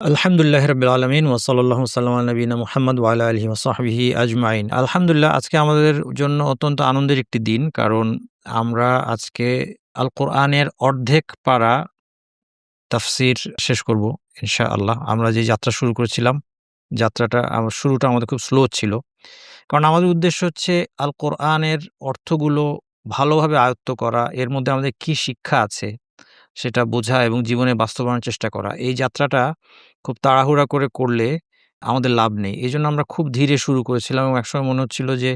আলহামদুলিল্লাহ রাব্বিল আলামিন ওয়া সাল্লাল্লাহু সাল্লাম আলা নবিয়িনা মুহাম্মদ ওয়া আলা আলিহি ওয়া সাহবিহি আজমাইন। আলহামদুলিল্লাহ, আজকে আমাদের জন্য অত্যন্ত আনন্দের একটি দিন। কারণ আমরা আজকে আল কোরআনের অর্ধেক পারা তাফসির শেষ করব ইনশাআল্লাহ। আমরা যে যাত্রা শুরু করেছিলাম, যাত্রাটা শুরুটা আমাদের খুব স্লো ছিল। কারণ আমাদের উদ্দেশ্য হচ্ছে আল কোরআনের অর্থগুলো ভালোভাবে আয়ত্ত করা, এর মধ্যে আমাদের কি শিক্ষা আছে সেটা বোঝা এবং জীবনে বাস্তবায়নের চেষ্টা করা। এই যাত্রাটা খুব তাড়াহুড়া করে করলে আমাদের লাভ নেই। এজন্য আমরা খুব ধীরে শুরু করেছিলাম এবং একসময় মনে হচ্ছিল যে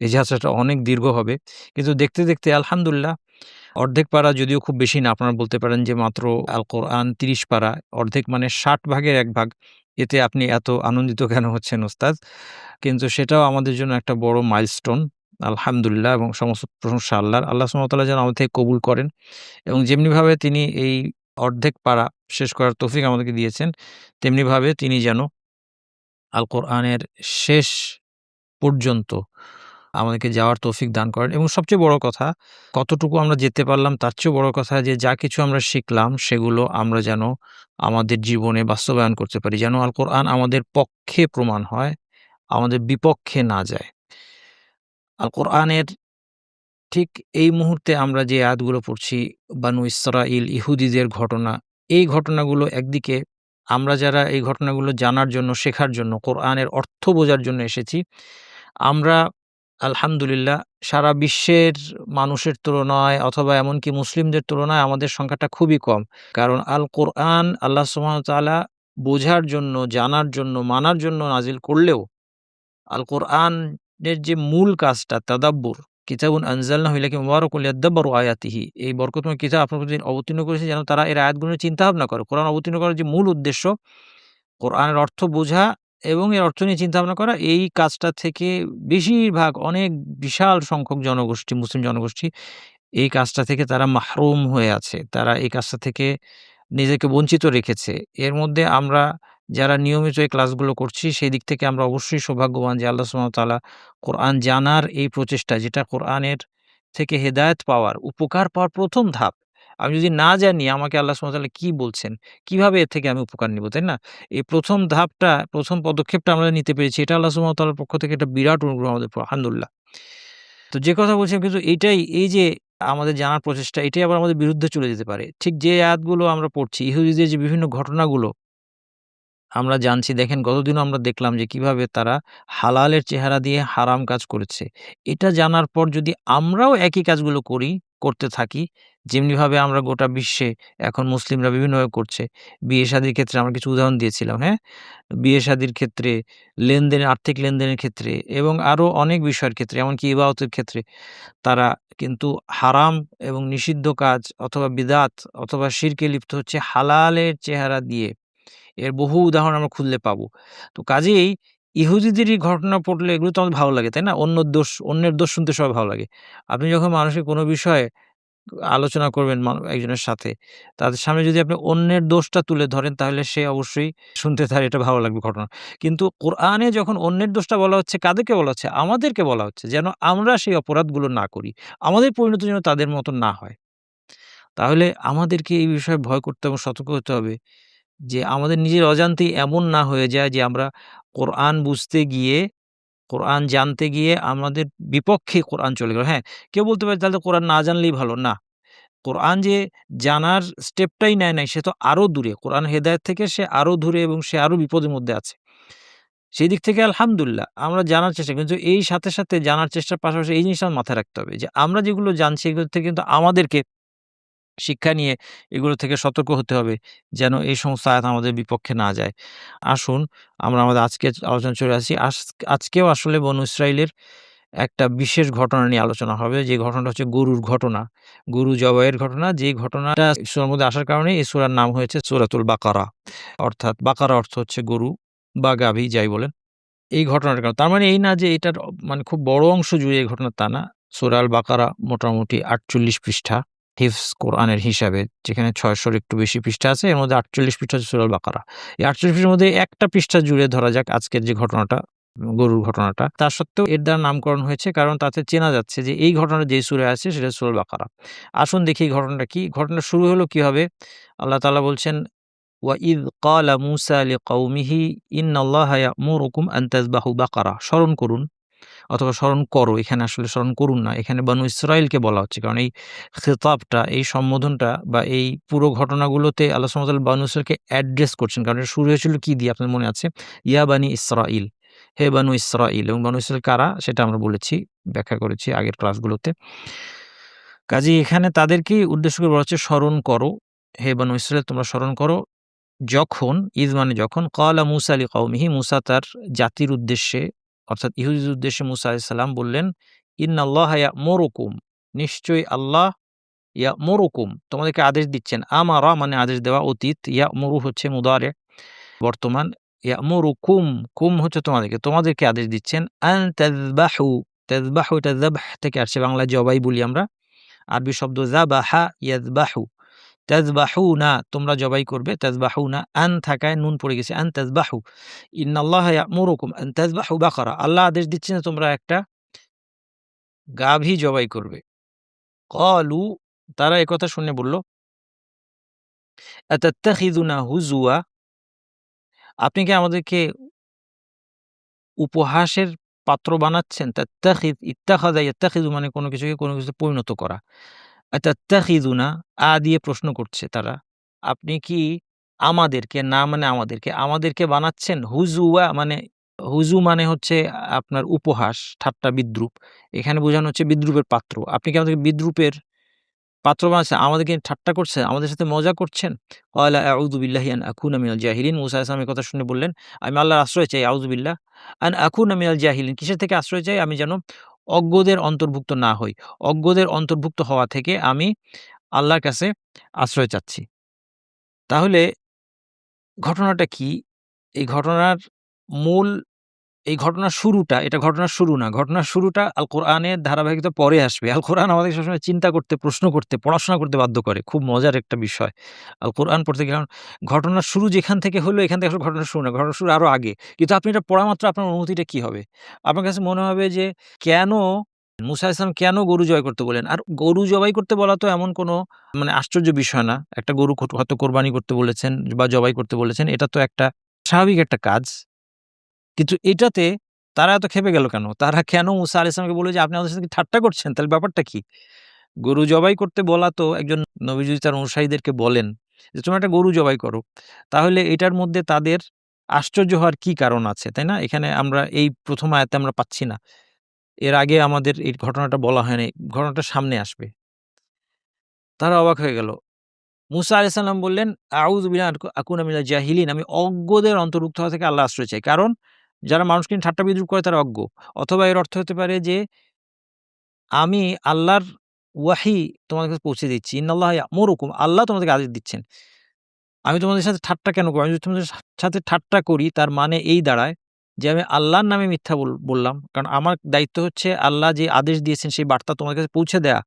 এই যাত্রাটা অনেক দীর্ঘ হবে। কিন্তু দেখতে, দেখতে আলহামদুলিল্লাহ অর্ধেক পারা যদিও খুব বেশি না, আপনারা বলতে পারেন যে মাত্র আল কোরআন ৩০ পারা। অর্ধেক মানে ৬০ ভাগের ১ ভাগ। এতে আপনি এত আনন্দিত কেন হচ্ছেন ওস্তাদ? কিন্তু সেটাও আমাদের জন্য একটা বড় মাইলস্টোন। আলহামদুলিল্লাহ এবং সমস্ত প্রশংসা আল্লাহর। আল্লাহ সুবহানাহু ওয়া তাআলা যেন আমাদের থেকে কবুল করেন এবং যেমনিভাবে তিনি এই অর্ধেক পারা শেষ করার তৌফিক আমাদেরকে দিয়েছেন, তেমনিভাবে তিনি যেন আল কোরআনের শেষ পর্যন্ত আমাদেরকে যাওয়ার তৌফিক দান করেন এবং সবচেয়ে বড় কথা, কতটুকু আমরা যেতে পারলাম তার চেয়েও বড় কথা যে যা কিছু আমরা শিখলাম সেগুলো আমরা যেন আমাদের জীবনে বাস্তবায়ন করতে পারি। যেন আল কোরআন আমাদের পক্ষে প্রমাণ হয়, আমাদের বিপক্ষে না যায়। আল কোরআনের ঠিক এই মুহূর্তে আমরা যে আয়াতগুলো পড়ছি, বানু ইসরাইল ইহুদীদের ঘটনা, এই ঘটনাগুলো একদিকে আমরা যারা এই ঘটনাগুলো জানার জন্য, শেখার জন্য, কোরআনের অর্থ বোঝার জন্য এসেছি, আমরা আলহামদুলিল্লাহ সারা বিশ্বের মানুষের তুলনায় অথবা এমনকি মুসলিমদের তুলনায় আমাদের সংখ্যাটা খুবই কম। কারণ আল কোরআন আল্লাহ সুবহানাহু ওয়া তাআলা বোঝার জন্য, জানার জন্য, মানার জন্য নাজিল করলেও আল কোরআনের যে মূল কাজটা তাদাব্বুর, কিতাবুন আনজালনাহু ইলাইকা মুবারাকুন লিয়াদ্দাব্বারু আয়াতিহি। এই বরকতময় কিতাব আপনার প্রতি অবতীর্ণ করেছি যেন তারা এর আয়াতগুলো নিয়ে চিন্তা ভাবনা করে। কোরআন অবতীর্ণ করার যে মূল উদ্দেশ্য, কোরআনের অর্থ বোঝা এবং এর অর্থ নিয়ে চিন্তা ভাবনা করা, এই কাজটা থেকে বেশিরভাগ অনেক বিশাল সংখ্যক জনগোষ্ঠী, মুসলিম জনগোষ্ঠী এই কাজটা থেকে তারা মাহরুম হয়ে আছে। তারা এই কাজটা থেকে নিজেকে বঞ্চিত রেখেছে। এর মধ্যে আমরা যারা নিয়মিত এই ক্লাসগুলো করছি, সেই দিক থেকে আমরা অবশ্যই সৌভাগ্যবান যে আল্লাহ সুবহানাহু ওয়া তাআলা কোরআন জানার এই প্রচেষ্টা, যেটা কোরআনের থেকে হেদায়েত পাওয়ার, উপকার পাওয়ার ১ম ধাপ। আমি যদি না জানি আমাকে আল্লাহ সুবহানাহু ওয়া তাআলা কি বলছেন, কিভাবে এর থেকে আমি উপকার নিব, তাই না? এই ১ম ধাপটা, ১ম পদক্ষেপটা আমরা নিতে পেরেছি। এটা আল্লাহ সুবহানাহু ওয়া তাআলার পক্ষ থেকে একটা বিরাট অনুগ্রহ আমাদের উপর, আলহামদুলিল্লাহ। তো যে কথা বলছিলাম, কিন্তু এইটাই, এই যে আমাদের জানার প্রচেষ্টা, এটাই আবার আমাদের বিরুদ্ধে চলে যেতে পারে। ঠিক যে আয়াতগুলো আমরা পড়ছি, ইহুদীদের যে বিভিন্ন ঘটনাগুলো আমরা জানছি, দেখেন গতদিনও আমরা দেখলাম যে কিভাবে তারা হালালের চেহারা দিয়ে হারাম কাজ করেছে। এটা জানার পর যদি আমরাও একই কাজগুলো করতে থাকি, যেমনিভাবে আমরা গোটা বিশ্বে এখন মুসলিমরা বিভিন্নভাবে করছে। বিয়ে-শাদির ক্ষেত্রে আমরা কিছু উদাহরণ দিয়েছিলাম, হ্যাঁ? বিয়ে-শাদির ক্ষেত্রে, আর্থিক লেনদেনের ক্ষেত্রে এবং আরো অনেক বিষয়ের ক্ষেত্রে, এমনকি ইবাদতের ক্ষেত্রে তারা কিন্তু হারাম এবং নিষিদ্ধ কাজ অথবা বিদআত অথবা শিরকে লিপ্ত হচ্ছে হালালের চেহারা দিয়ে। এর বহু উদাহরণ আমরা খুঁজলে পাবো। তো কাজেই ইহুদিদেরই ঘটনা পড়লে এগুলো তো আমাদের ভালো লাগে, তাই না? অন্যের দোষ শুনতে সবার ভালো লাগে। আপনি যখন মানুষের কোনো বিষয়ে আলোচনা করবেন একজনের সাথে, তাদের সামনে যদি আপনি অন্যের দোষটা তুলে ধরেন তাহলে সে অবশ্যই শুনতে তার এটা ভালো লাগবে ঘটনা। কিন্তু কোরআনে যখন অন্যের দোষটা বলা হচ্ছে, কাদেরকে বলা হচ্ছে? আমাদেরকে বলা হচ্ছে যেন আমরা সেই অপরাধগুলো না করি। আমাদের পরিণতি যেন তাদের মতো না হয়। তাহলে আমাদেরকে এই বিষয়ে ভয় করতে এবং সতর্ক হতে হবে যে আমাদের নিজের অজান্তেই এমন না হয়ে যায় যে আমরা কোরআন বুঝতে গিয়ে, কোরআন জানতে গিয়ে আমাদের বিপক্ষে কোরআন চলে গেল। হ্যাঁ, কেউ বলতে পারে তাহলে তো কোরআন না জানলেই ভালো। না, কোরআন যে জানার স্টেপটাই নেয় নাই, সে তো আরো দূরে। কোরআন হেদায়েত থেকে সে আরো দূরে এবং সে আরো বিপদের মধ্যে আছে। সেই দিক থেকে আলহামদুলিল্লাহ আমরা জানার চেষ্টা, কিন্তু এই সাথে, সাথে জানার চেষ্টার পাশাপাশি এই জিনিসটা মাথায় রাখতে হবে যে আমরা যেগুলো জানছি এগুলো থেকে কিন্তু আমাদেরকে শিক্ষা নিয়ে এগুলো থেকে সতর্ক হতে হবে যেন এই সমস্ত আয়াত আমাদের বিপক্ষে না যায়। আসুন আমরা আমাদের আজকের আলোচনায় চলে আসি। আজকেও আসলে বনু ইসরাইলের একটা বিশেষ ঘটনা নিয়ে আলোচনা হবে। যে ঘটনাটা হচ্ছে গরুর ঘটনা। গরু জবাইয়ের ঘটনা। যে ঘটনাটা সূরার মধ্যে আসার কারণে এই সূরার নাম হয়েছে সূরাতুল বাকারা। অর্থাৎ বাকারা অর্থ হচ্ছে গরু বা গাভী যাই বলেন। এই ঘটনাটার কারণে, তার মানে এই না যে এটার মানে খুব বড় অংশ জুড়ে এই ঘটনা, তা না। সূরা আল বাকারা মোটামুটি ৪৮ পৃষ্ঠা হিফজ কোরআনের হিসাবে, যেখানে ৬০০ র একটু বেশি পৃষ্ঠা আছে। এর মধ্যে ৪৮ পৃষ্ঠা হচ্ছে সূরা আল বাকারা। এই ৪৮ পৃষ্ঠার মধ্যে একটা পৃষ্ঠা জুড়ে ধরা যাক আজকের যে ঘটনাটা, গরুর ঘটনাটা। তা সত্ত্বেও এর দ্বারা নামকরণ হয়েছে কারণ তাতে চেনা যাচ্ছে যে এই ঘটনাটা যেই সূরায় আছে সেটা সূরা আল বাকারা। আসুন দেখি এই ঘটনাটা কি? ঘটনা শুরু হলো কিভাবে? আল্লাহ তাআলা বলছেন, ওয়া ইয ক্বালা মূসা লিকাওমিহি ইন্নাল্লাহা ইয়া'মুরুকুম আন তাযবাহু বাকারা। স্মরণ করুন অথবা স্মরণ করো। এখানে আসলে স্মরণ করুন না। এখানে বনু ইসরাইলকে বলা হচ্ছে। কারণ এই খেতাবটা, এই সম্বোধনটা বা এই পুরো ঘটনাগুলোতে আল্লাহ সুবহানাহু ওয়া তাআলা বনু ইসরাইলকে অ্যাড্রেস করছেন। কারণ এটা শুরু হয়েছিল কি দিয়ে আপনার মনে আছে? ইয়া বানি ইসরাইল, হে বানু ইসরাইল, এবং বনু ইসরাইল কারা সেটা আমরা বলেছি, ব্যাখ্যা করেছি আগের ক্লাসগুলোতে। কাজেই এখানে তাদেরকেই উদ্দেশ্য করে বলা হচ্ছে স্মরণ করো, হে বনু ইসরাইল তোমরা স্মরণ করো যখন, ইয মানে যখন, ক্বালা মূসা লিকাওমিহি, মূসা তার জাতির উদ্দেশ্যে অর্থাৎ ইহুদীদের উদ্দেশ্যে মূসা আলাইহিস সালাম বললেন, ইন্নাল্লাহা ইয়া'মুরুকুম, নিশ্চয়ই আল্লাহ ইয়া'মুরুকুম তোমাদেরকে আদেশ দিচ্ছেন। আমারা মানে আদেশ দেওয়া অতীত, ইয়া'মুরু হচ্ছে মুদারে বর্তমান, ইয়া'মুরুকুম কুম হচ্ছে তোমাদেরকে, তোমাদেরকে আদেশ দিচ্ছেন আন তাযবাহু, তাযবাহু এটা যাবহ থেকে আসছে, বাংলায় জবাই বলি আমরা। আরবি শব্দ যাবাহা ইয়াযবাহু, তাযবাহুনা তোমরা জবাই করবে, তাযবাহুনা আন থাকায় নুন পড়ে গেছে, আন তাযবাহু। ইন্নাল্লাহা ইয়া'মুরুকুম আন তাযবাহু বাকারা, আল্লাহ আদেশ দিচ্ছেন যে তোমরা একটা গাভী জবাই করবে। ক্বালু তারা একথা শুনে বলল, আতাত্তাখিযুনা হুজুয়া, আপনি কি আমাদেরকে উপহাসের পাত্র বানাচ্ছেন? তাত্তাখিয ইত্তাখাযা ইয়াত্তাখিযু মানে কোনো কিছুকে কোনো কিছুতে পরিণত করা। আতাত্তাখিযুনা দিয়ে প্রশ্ন করছে তারা। আপনি কি আমাদেরকে, না মানে আমাদেরকে, আমাদেরকে বানাচ্ছেন? হুজুয়া মানে, হুজু মানে হচ্ছে আপনার উপহাস, ঠাট্টা, বিদ্রূপ। এখানে বোঝানো হচ্ছে বিদ্রূপের পাত্র। আপনি কি আমাদেরকে বিদ্রূপের পাত্র বানাচ্ছেন? আমাদেরকে ঠাট্টা করছেন? আমাদের সাথে মজা করছেন? ক্বালা আউযু বিল্লাহি আন আকুনা মিনাল জাহিলিন। মূসা আলাইহিস সালাম এ কথা শুনে বললেন, আমি আল্লাহর আশ্রয় চাই, আউযু বিল্লাহ আন আকুনা মিনাল জাহিলিন। কিসের থেকে আশ্রয় চাই? আমি যেন অজ্ঞদের অন্তর্ভুক্ত না হই। অজ্ঞদের অন্তর্ভুক্ত হওয়া থেকে আমি আল্লাহর কাছে আশ্রয় চাচ্ছি। তাহলে ঘটনাটা কি? এই ঘটনার মূল, এই ঘটনার শুরুটা, এটা ঘটনার শুরু না। ঘটনার শুরুটা আল কোরআনের ধারাবাহিকতা পরে আসবে। আল কোরআন আমাদেরকে সবসময় চিন্তা করতে, প্রশ্ন করতে, পড়াশোনা করতে বাধ্য করে। খুব মজার একটা বিষয়। আল কোরআন পড়তে গিয়ে, কারণ ঘটনার শুরু যেখান থেকে হলো, এখান থেকে আসলে ঘটনার শুরু না। ঘটনার শুরু আরো আগে। কিন্তু আপনি এটা পড়া মাত্র আপনার অনুভূতিটা কি হবে? আপনার কাছে মনে হবে যে কেন মুসা আলাইহিস সালাম কেন গরু জবাই করতে বললেন? আর গরু জবাই করতে বলা তো এমন কোনো মানে আশ্চর্য বিষয় না। একটা গরু হয়তো কোরবানি করতে বলেছেন বা জবাই করতে বলেছেন। এটা তো একটা স্বাভাবিক একটা কাজ। কিন্তু এটাতে তারা এত ক্ষেপে গেল কেন? তারা কেন মুসা আলাইহিস সালামকে বলল যে, "আপনি আমাদের সাথে কি ঠাট্টা করছেন? তাহলে ব্যাপারটা কি?" গরু জবাই করতে বলা তো একজন নবী যদি তার অনুসারীদেরকে বলেন যে, "তোমরা একটা গরু জবাই করো।" তাহলে এটার মধ্যে তাদের আশ্চর্য হওয়ার কি কারণ আছে, তাই না? এখানে আমরা এই ১ম আয়াতে আমরা পাচ্ছি না। এর আগে আমাদের এই ঘটনাটা বলা হয় নাই। ঘটনাটা সামনে আসবে। তারা অবাক হয়ে গেল। মুসা আলাইহিস সালাম বললেন, "আউযু বিল্লাহি আন আকুনা মিনাল জাহিলিন।" আমি অজ্ঞদের অন্তর্ভুক্ত হওয়া থেকে আল্লাহর আশ্রয় চাই। কারণ যারা মানুষকে নিয়ে ঠাট্টা বিদ্রূপ করে তারা অজ্ঞ। অথবা এর অর্থ হতে পারে যে আমি আল্লাহর ওয়াহী তোমাদের কাছে পৌঁছে দিচ্ছি। ইন্নাল্লাহা ইয়া'মুরুকুম, আল্লাহ তোমাদেরকে আদেশ দিচ্ছেন। আমি তোমাদের সাথে ঠাট্টা কেন করব? আমি যদি তোমাদের সাথে ঠাট্টা করি তার মানে এই দাঁড়ায় যে আমি আল্লাহর নামে মিথ্যা বললাম। কারণ আমার দায়িত্ব হচ্ছে আল্লাহ যে আদেশ দিয়েছেন সেই বার্তা তোমাদের কাছে পৌঁছে দেয়া।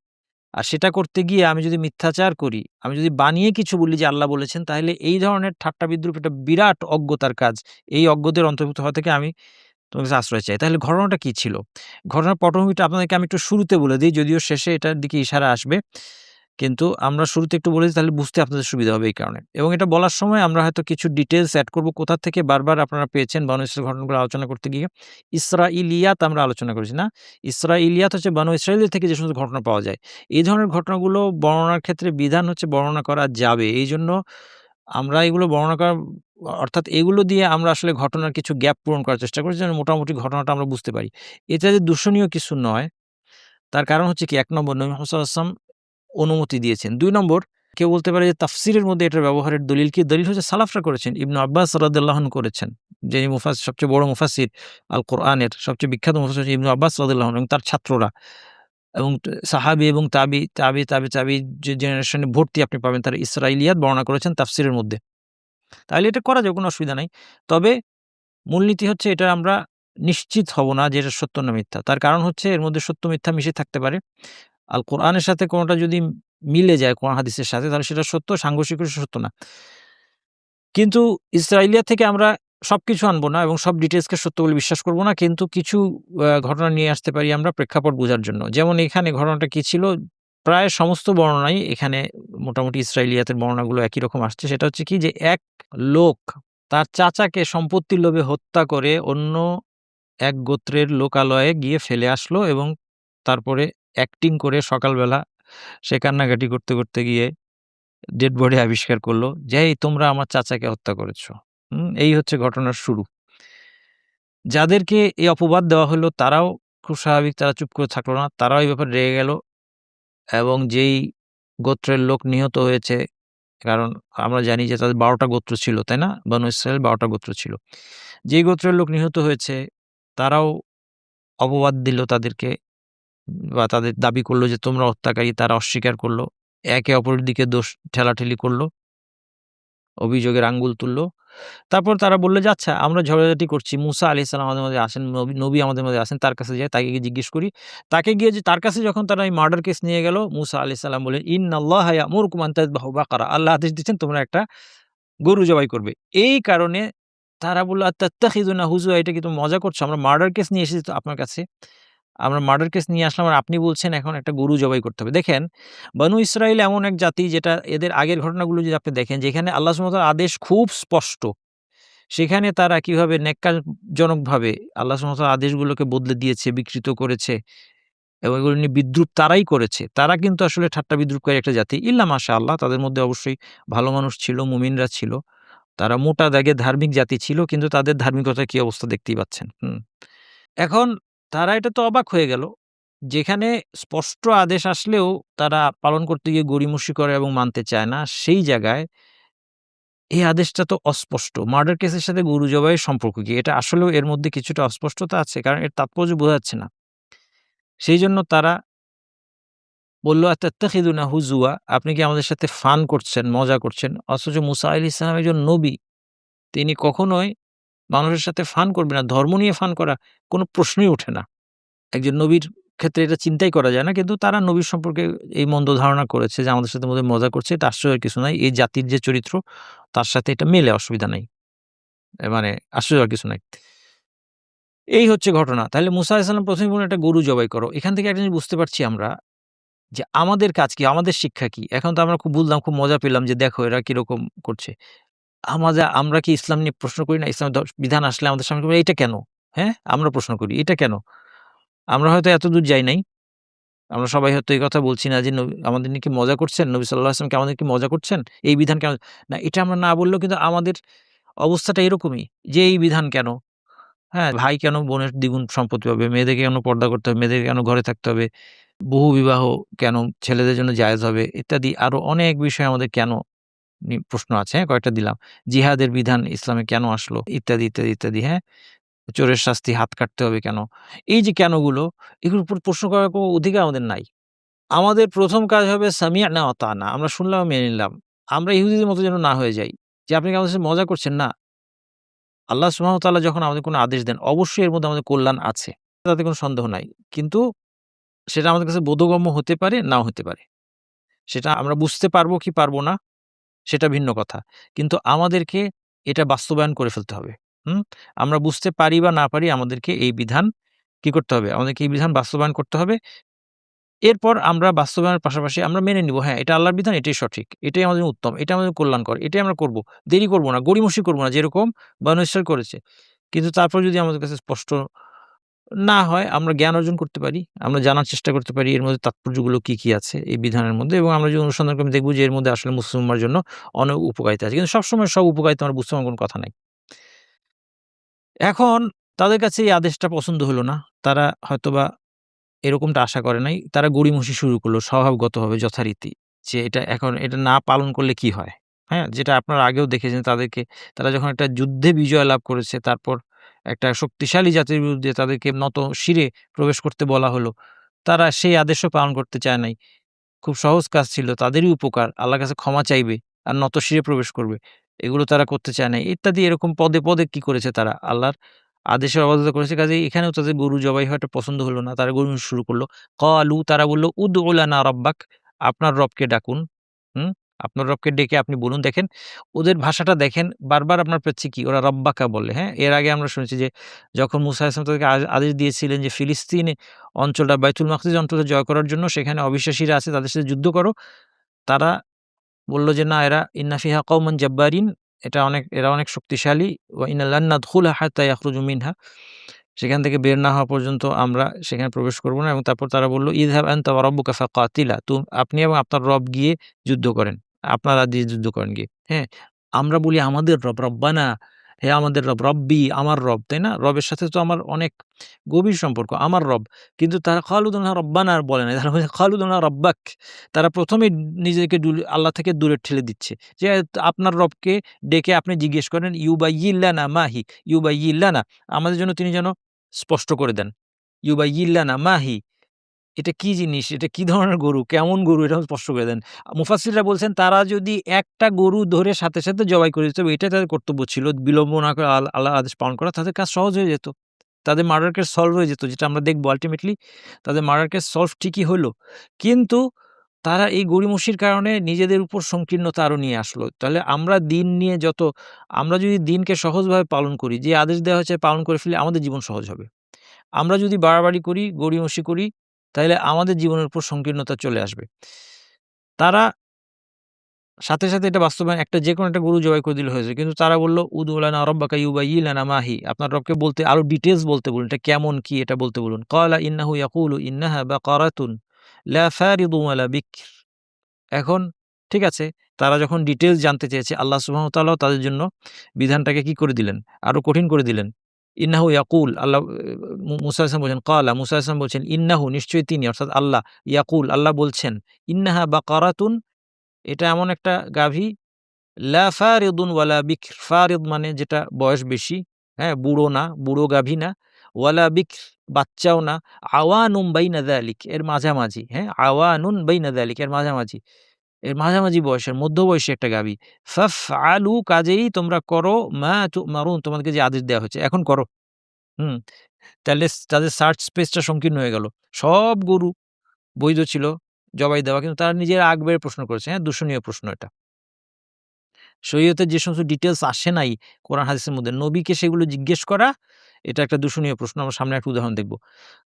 আর সেটা করতে গিয়ে আমি যদি মিথ্যাচার করি, আমি যদি বানিয়ে কিছু বলি যে আল্লাহ বলেছেন, তাহলে এই ধরনের ঠাট্টা বিদ্রূপ এটা বিরাট অজ্ঞতার কাজ। এই অজ্ঞদের অন্তর্ভুক্ত হওয়া থেকে আমি তোমার কাছে আশ্রয় চাই। তাহলে ঘটনাটা কি ছিল? ঘটনার পটভূমিটা আপনাদেরকে আমি একটু শুরুতে বলে দেই, যদিও শেষে এটার দিকে ইশারা আসবে। কিন্তু আমরা শুরুতে একটু বলে দিই, তাহলে বুঝতে আপনাদের সুবিধা হবে এই কারণে। এবং এটা বলার সময় আমরা হয়তো কিছু ডিটেইলস এড করব। কোথা থেকে বারবার আপনারা পেয়েছেন বনু ইসরাইলের ঘটনাগুলো আলোচনা করতে গিয়ে। ইসরাইলিয়াত আমরা আলোচনা করেছি না? ইসরাইলিয়াত হচ্ছে বনু ইসরাইলের থেকে যে সমস্ত ঘটনা পাওয়া যায়। এই ধরনের ঘটনাগুলো বর্ণনার ক্ষেত্রে বিধান হচ্ছে বর্ণনা করা যাবে। এইজন্য আমরা এগুলো বর্ণনা করা অর্থাৎ এগুলো দিয়ে আমরা আসলে ঘটনার কিছু গ্যাপ পূরণ করার চেষ্টা করছি যেন মোটামুটি ঘটনাটা আমরা বুঝতে পারি। এটা যে দূষণীয় কিছু নয়, তার কারণ হচ্ছে কি ১ নম্বর নবী মুহাম্মদ সাল্লাল্লাহু আলাইহি ওয়াসাল্লাম অনুমতি দিয়েছেন। ২ নম্বর কেউ বলতে পারে যে তাফসীরের মধ্যে এটার ব্যবহারের দলিল কি? দলিল হচ্ছে সালাফরা করেছেন। ইবনু আব্বাস রাদিয়াল্লাহু আনহু করেছেন। যিনি সবচেয়ে বড় মুফাসসির আল কোরআনের সবচেয়ে বিখ্যাত মুফাসসির হচ্ছে ইবনু আব্বাস রাদিয়াল্লাহু আনহু এবং তার ছাত্ররা এবং সাহাবী এবং তাবি যে জেনারেশনে ভর্তি আপনি পাবেন তারা ইসরাইলিয়াত বর্ণনা করেছেন তাফসীরের মধ্যে। তাহলে এটা করা যায়, কোনো অসুবিধা নাই। তবে মূলনীতি হচ্ছে এটা আমরা নিশ্চিত হব না যে এটা সত্য না মিথ্যা। তার কারণ হচ্ছে এর মধ্যে সত্য মিথ্যা মিশে থাকতে পারে। আল কোরআনের সাথে কোনটা যদি মিলে যায় কোরআন হাদিসের সাথে তাহলে সেটা সত্য, সাংঘর্ষিক হলে সত্য না। কিন্তু ইসরাইলিয়া থেকে আমরা সবকিছু আনবো না এবং সব ডিটেইলসকে সত্য বলে বিশ্বাস করব না। কিন্তু কিছু ঘটনা নিয়ে আসতে পারি আমরা প্রেক্ষাপট বোঝার জন্য। যেমন এখানে ঘটনাটা কি ছিল? প্রায় সমস্ত বর্ণনাই এখানে মোটামুটি ইসরাইলিয়াতের বর্ণনাগুলো একই রকম আসছে। সেটা হচ্ছে কি যে এক লোক তার চাচাকে সম্পত্তির লোভে হত্যা করে অন্য এক গোত্রের লোকালয়ে গিয়ে ফেলে আসলো এবং তারপরে অ্যাক্টিং করে সকালবেলা সে কান্নাকাটি করতে, করতে গিয়ে ডেড বডি আবিষ্কার করলো যে, "এই তোমরা আমার চাচাকে হত্যা করেছ।" এই হচ্ছে ঘটনার শুরু। যাদেরকে এই অপবাদ দেওয়া হলো তারাও খুব স্বাভাবিক, তারা চুপ করে থাকলো না। তারাও এই ব্যাপারে রেগে গেল এবং যেই গোত্রের লোক নিহত হয়েছে, কারণ আমরা জানি যে তাদের ১২ টা গোত্র ছিল, তাই না? বনু ইসরাইল ১২ টা গোত্র ছিল। যেই গোত্রের লোক নিহত হয়েছে তারাও অপবাদ দিল তাদেরকে বা তাদের দাবি করল যে তোমরা হত্যাকারী, তারা অস্বীকার করল। একে অপরের দিকে দোষ ঠেলাঠেলি করল, অভিযোগের আঙ্গুল তুলল। তারপর তারা বলল যে, "আচ্ছা আমরা ঝগড়াঝাটি করছি। মুসা আলাইহিস সালাম আমাদের মাঝে আসেন, নবী আমাদের মাঝে আসেন। তার কাছে যাই, তাকে গিয়ে জিজ্ঞেস করি।" তাকে গিয়ে যে তার কাছে যখন তারা এই মার্ডার কেস নিয়ে গেল, মুসা আলাইহিস সালাম বললেন, "ইন্নাল্লাহা ইয়া'মুরুকুম আন তাযবাহু বাকারা।" আল্লাহ আদেশ দিচ্ছেন তোমরা একটা গরু জবাই করবে। এই কারণে তারা বলল, "আত্তাত্তাখিযুনা হুজুয়া, এটা কি তুমি মজা করছো? আমরা মার্ডার কেস নিয়ে এসেছি তো আপনার কাছে। আমরা মার্ডার কেস নিয়ে আসলাম আর আপনি বলছেন এখন একটা গরু জবাই করতে হবে।" দেখেন, বনু ইসরাইল এমন এক জাতি যেটা এদের আগের ঘটনাগুলো যদি আপনি দেখেন যেখানে আল্লাহ সুবহানাহু ওয়া তাআলার আদেশ খুব স্পষ্ট। সেখানে তারা কিভাবে ন্যাক্কারজনকভাবে আল্লাহ সুবহানাহু ওয়া তাআলার আদেশগুলোকে বদলে দিয়েছে, বিকৃত করেছে এবং এগুলো নিয়ে বিদ্রূপ তারাই করেছে। তারা কিন্তু আসলে ঠাট্টা বিদ্রূপকারী একটা জাতি। ইল্লা মাশাআল্লাহ, তাদের মধ্যে অবশ্যই ভালো মানুষ ছিল, মুমিনরা ছিল। তারা মোটা দাগে ধার্মিক জাতি ছিল কিন্তু তাদের ধার্মিকতার কি অবস্থা দেখতেই পাচ্ছেন। এখন তারা এটা তো অবাক হয়ে গেল। যেখানে স্পষ্ট আদেশ আসলেও তারা পালন করতে গিয়ে গড়িমসি করে এবং মানতে চায় না, সেই জায়গায় এই আদেশটা তো অস্পষ্ট। মার্ডার কেসের সাথে গরু জবাইয়ের সম্পর্ক কি? এটা আসলেও এর মধ্যে কিছুটা অস্পষ্টতা আছে। কারণ এর তাৎপর্য বোঝা যাচ্ছে না। সেইজন্য তারা বলল, "আতাত্তাখিযুনা হুজুয়া, আপনি কি আমাদের সাথে ফান করছেন, মজা করছেন?" অথচ মুসা আলাইহিস সালাম একজন নবী। তিনি কখনোই মানুষের সাথে ফান করবেন না। ধর্ম নিয়ে ফান করা কোনো প্রশ্নই ওঠে না। একজন নবীর ক্ষেত্রে এটা চিন্তাই করা যায় না। কিন্তু তারা নবীর সম্পর্কে এই মন্দ ধারণা করেছে যে আমাদের সাথে বোধহয় মজা করছে। এটা আশ্চর্যের কিছু নাই। এই জাতির যে চরিত্র তার সাথে এটা মেলে, অসুবিধা নাই। মানে আশ্চর্যের কিছু নাই। এই হচ্ছে ঘটনা। তাহলে মুসা আলাইহিস সালাম ১ম এ বললেন একটা গরু জবাই করো। এখান থেকে একটা জিনিস বুঝতে পারছি আমরা যে আমাদের কাজ কি? আমাদের শিক্ষা কি? এখন তো আমরা খুব বুঝলাম, খুব মজা পেলাম যে দেখো এরা কিরকম করছে। আমরা কি ইসলাম নিয়ে প্রশ্ন করি না? ইসলামের বিধান আসলে আমাদের সামনে এটা কেন? হ্যাঁ? আমরা প্রশ্ন করি, এটা কেন? আমরা হয়তো এতদূর যাই নাই। আমরা সবাই হয়তো এই কথা বলছি না যে আমাদের নিয়ে কি মজা করছেন? নবী সাল্লাল্লাহু আলাইহি ওয়াসাল্লাম কি আমাদের কি মজা করছেন? এই বিধান কেন? না, এটা আমরা না বললেও কিন্তু আমাদের অবস্থাটা এরকমই যে এই বিধান কেন? হ্যাঁ, ভাই কেন বোনের দ্বিগুণ সম্পত্তি পাবে? মেয়েদেরকে কেন পর্দা করতে হবে? মেয়েদেরকে কেন ঘরে থাকতে হবে? বহুবিবাহ কেন ছেলেদের জন্য জায়েজ হবে? ইত্যাদি আরো অনেক বিষয় আমাদের কেন প্রশ্ন আছে, হ্যাঁ? কয়েকটা দিলাম। জিহাদের বিধান ইসলামে কেন আসলো? ইত্যাদি, ইত্যাদি, ইত্যাদি, হ্যাঁ? চোরের শাস্তি হাত কাটতে হবে কেন? এই যে কেনগুলো, এগুলোর উপর প্রশ্ন করার কোনো অধিকার আমাদের নাই। আমাদের ১ম কাজ হবে সামি'না ওয়া আতা'না। আমরা শুনলাম, মেনে নিলাম। আমরা ইহুদিদের মতো যেন না হয়ে যাই। যে আপনি কি আমাদের সাথে মজা করছেন? না। আল্লাহ সুবহানাহু ওয়া তাআলা যখন আমাদের কোনো আদেশ দেন, অবশ্যই এর মধ্যে আমাদের কল্যাণ আছে। তাতে কোনো সন্দেহ নাই। কিন্তু সেটা আমাদের কাছে বোধগম্য হতে পারে, নাও হতে পারে। সেটা আমরা বুঝতে পারবো কি পারবো না, সেটা ভিন্ন কথা। কিন্তু আমাদেরকে এটা বাস্তবায়ন করে ফেলতে হবে। হুম? আমরা বুঝতে পারি বা না পারি, আমাদেরকে এই বিধান কি করতে হবে? আমাদেরকে এই বিধান বাস্তবায়ন করতে হবে। এরপর আমরা বাস্তবায়নের পাশাপাশি আমরা মেনে নিব, হ্যাঁ, এটা আল্লাহর বিধান, এটাই সঠিক। এটাই আমাদের উত্তম। এটা আমাদের কল্যাণকর। এটাই আমরা করব। দেরি করব না, গড়িমসি করব না যেরকম বনী ইসরাইল করেছে। কিন্তু তারপর যদি আমাদের কাছে স্পষ্ট না হয়, আমরা জ্ঞান অর্জন করতে পারি। আমরা জানার চেষ্টা করতে পারি এর মধ্যে তাৎপর্যগুলো কি, কি আছে এই বিধানের মধ্যে, এবং আমরা যদি অনুসন্ধান করি দেখব যে এর মধ্যে আসলে মুসলিম উম্মার জন্য অনেক উপকারিতা আছে। কিন্তু সবসময় সব উপকারিতা আমরা বুঝতে পারব, কোনো কথা নাই। এখন তাদের কাছে এই আদেশটা পছন্দ হলো না। তারা হয়তোবা এরকমটা আশা করে নাই। তারা গড়িমসি শুরু করল স্বভাবগতভাবে, যথারীতি। যে এটা এখন এটা না পালন করলে কি হয়? হ্যাঁ? যেটা আপনারা আগেও দেখেছেন তাদেরকে, তারা যখন একটা যুদ্ধে বিজয় লাভ করেছে, তারপর একটা শক্তিশালী জাতির বিরুদ্ধে তাদেরকে নতশিরে প্রবেশ করতে বলা হলো। তারা সেই আদেশও পালন করতে চায় নাই। খুব সহজ কাজ ছিল। তাদেরই উপকার। আল্লাহর কাছে ক্ষমা চাইবে আর নতশিরে প্রবেশ করবে। এগুলো তারা করতে চায় নাই। ইত্যাদি এরকম পদে, পদে কি করেছে তারা? আল্লাহর আদেশের অবাধ্যতা করেছে। কাজেই এখানেও তাদের গরু জবাই হওয়াটা পছন্দ হলো না। তারা গরু শুরু করল। ক্বালু, তারা বলল, উদউ লানা রাব্বাক, আপনার রবকে ডাকুন। হুম? আপনার রবকে ডেকে আপনি বলুন। দেখেন ওদের ভাষাটা দেখেন, বারবার আপনার পাচ্ছি কি ওরা রব্বাকা বলে, হ্যাঁ? এর আগে আমরা শুনেছি যে যখন মুসা আলাইহিস সালাম তাদেরকে আদেশ দিয়েছিলেন যে ফিলিস্তিন অঞ্চলটা বাইতুল মাকদিস অঞ্চলটা জয় করার জন্য সেখানে অবিশ্বাসীরা আছে তাদের সাথে যুদ্ধ করো। তারা বলল যে, "না এরা ইন্না ফিহা কওমান জাব্বারিন এরা অনেক শক্তিশালী। ওয়া ইন্না লান নাদখুলাহা হাত্তা ইয়াখরুজু মিনহা।" সেখান থেকে বের না হওয়া পর্যন্ত আমরা সেখানে প্রবেশ করব না এবং তারপর তারা বলল, "ইযহাব আনতা ওয়া রাব্বুকা ফাকাতিলা।" আপনি এবং আপনার রব গিয়ে যুদ্ধ করেন। আপনারা দিয়ে যুদ্ধ করেন গিয়ে। হ্যাঁ? আমরা বলি আমাদের রব, রব্বানা, হে আমাদের রব, রব্বি আমার রব, তাই না? রবের সাথে তো আমার অনেক গভীর সম্পর্ক, আমার রব। কিন্তু তারা খালুদুনা রব্বানা আর বলে না। তারা বলে খালুদুনা রব্বাক। তারা ১ম এই নিজেকে আল্লাহ থেকে দূরে ঠেলে দিচ্ছে। যে আপনার রবকে ডেকে আপনি জিজ্ঞেস করেন ইউবাইয়্যিন লানা মাহি, ইউবাইয়্যিন লানা। আমাদের জন্য তিনি যেন স্পষ্ট করে দেন। ইউবাইয়্যিন লানা মাহি। এটা কি জিনিস? এটা কি ধরনের গরু? কেমন গরু? এটাও স্পষ্ট করে দেন। মুফাসসিররা বলছেন তারা যদি একটা গরু ধরে সাথে, সাথে জবাই করে দিত এটাই তাদের কর্তব্য ছিল। বিলম্ব না করে আল্লাহর আদেশ পালন করা। তাদের কাজ সহজ হয়ে যেত। তাদের মার্ডার কেস সলভ হয়ে যেত। যেটা আমরা দেখব আল্টিমেটলি তাদের মার্ডার কেস সলভ ঠিকই হইল। কিন্তু তারা এই গড়িমসির কারণে নিজেদের উপর সংকীর্ণতা আরো নিয়ে আসলো। তাহলে আমরা দিন নিয়ে আমরা যদি দিনকে সহজভাবে পালন করি, যে আদেশ দেওয়া হয়েছে পালন করে ফেলি আমাদের জীবন সহজ হবে। আমরা যদি বাড়াবাড়ি করি, গড়িমসি করি, তাইলে আমাদের জীবনের উপর সংকীর্ণতা চলে আসবে। তারা সাথে, সাথে এটা বাস্তবায়ন যেকোনো একটা গরু জবাই করে দিলে হয়ে যায়। কিন্তু তারা বলল, "উদু লানা রাব্বাকা ইউবায়্যিন লানা মা হি।" আপনার রবকে বলতে আরো ডিটেইলস বলতে বলুন। এটা কেমন কি এটা বলতে বলুন। ক্বালা ইন্নাহু ইয়াকুলু ইন্নাহা বাকারাতুন লা ফারিদুন ওয়ালা বিকর। এখন ঠিক আছে, তারা যখন ডিটেইলস জানতে চেয়েছে আল্লাহ সুবহানাহু ওয়া তাআলাও তাদের জন্য বিধানটাকে কি করে দিলেন? আরো কঠিন করে দিলেন। ইন্নাহু ইয়াকুল আল্লাহ মুসা আলাইহিস সালাম বলছেন ক্বালা মুসা আলাইহিস সালাম বলছেন ইন্নাহু নিশ্চয়ই তিনি অর্থাৎ আল্লাহ ইয়াকুল আল্লাহ বলছেন ইন্নাহা বাকারাতুন এটা এমন একটা গাভী লা ফারিদুন ওয়ালা বিকর। ফারিদ মানে যেটা বয়স বেশি, হ্যাঁ? বুড়ো না, বুড়ো গাভী না। ওয়ালা বিকর বাচ্চাও না। আওয়ানুম বাইনা যালিক এর মাঝামাঝি, হ্যাঁ? আওয়ানুন বাইনা যালিক এর মাঝামাঝি। এর মাঝামাঝি বয়সের মধ্যবয়সী একটা গাভী। ফাফআলু কাজেই তোমরা করো মা তুমারুন তোমাদেরকে যে আদেশ দেওয়া হয়েছে এখন করো। হুম? তাহলে তাদের সার্চ স্পেসটা সংকীর্ণ হয়ে গেল। সব গরু বৈধ ছিল জবাই দেওয়া কিন্তু তারা নিজেরা আগ বেড়ে প্রশ্ন করেছে, হ্যাঁ? দূষণীয় প্রশ্ন এটা। শরীয়তের যে সমস্ত ডিটেইলস আসে নাই কোরআন হাদিসের মধ্যে, নবীকে সেগুলো জিজ্ঞেস করা, এটা একটা দূষণীয় প্রশ্ন। আমরা সামনে একটা উদাহরণ দেখব।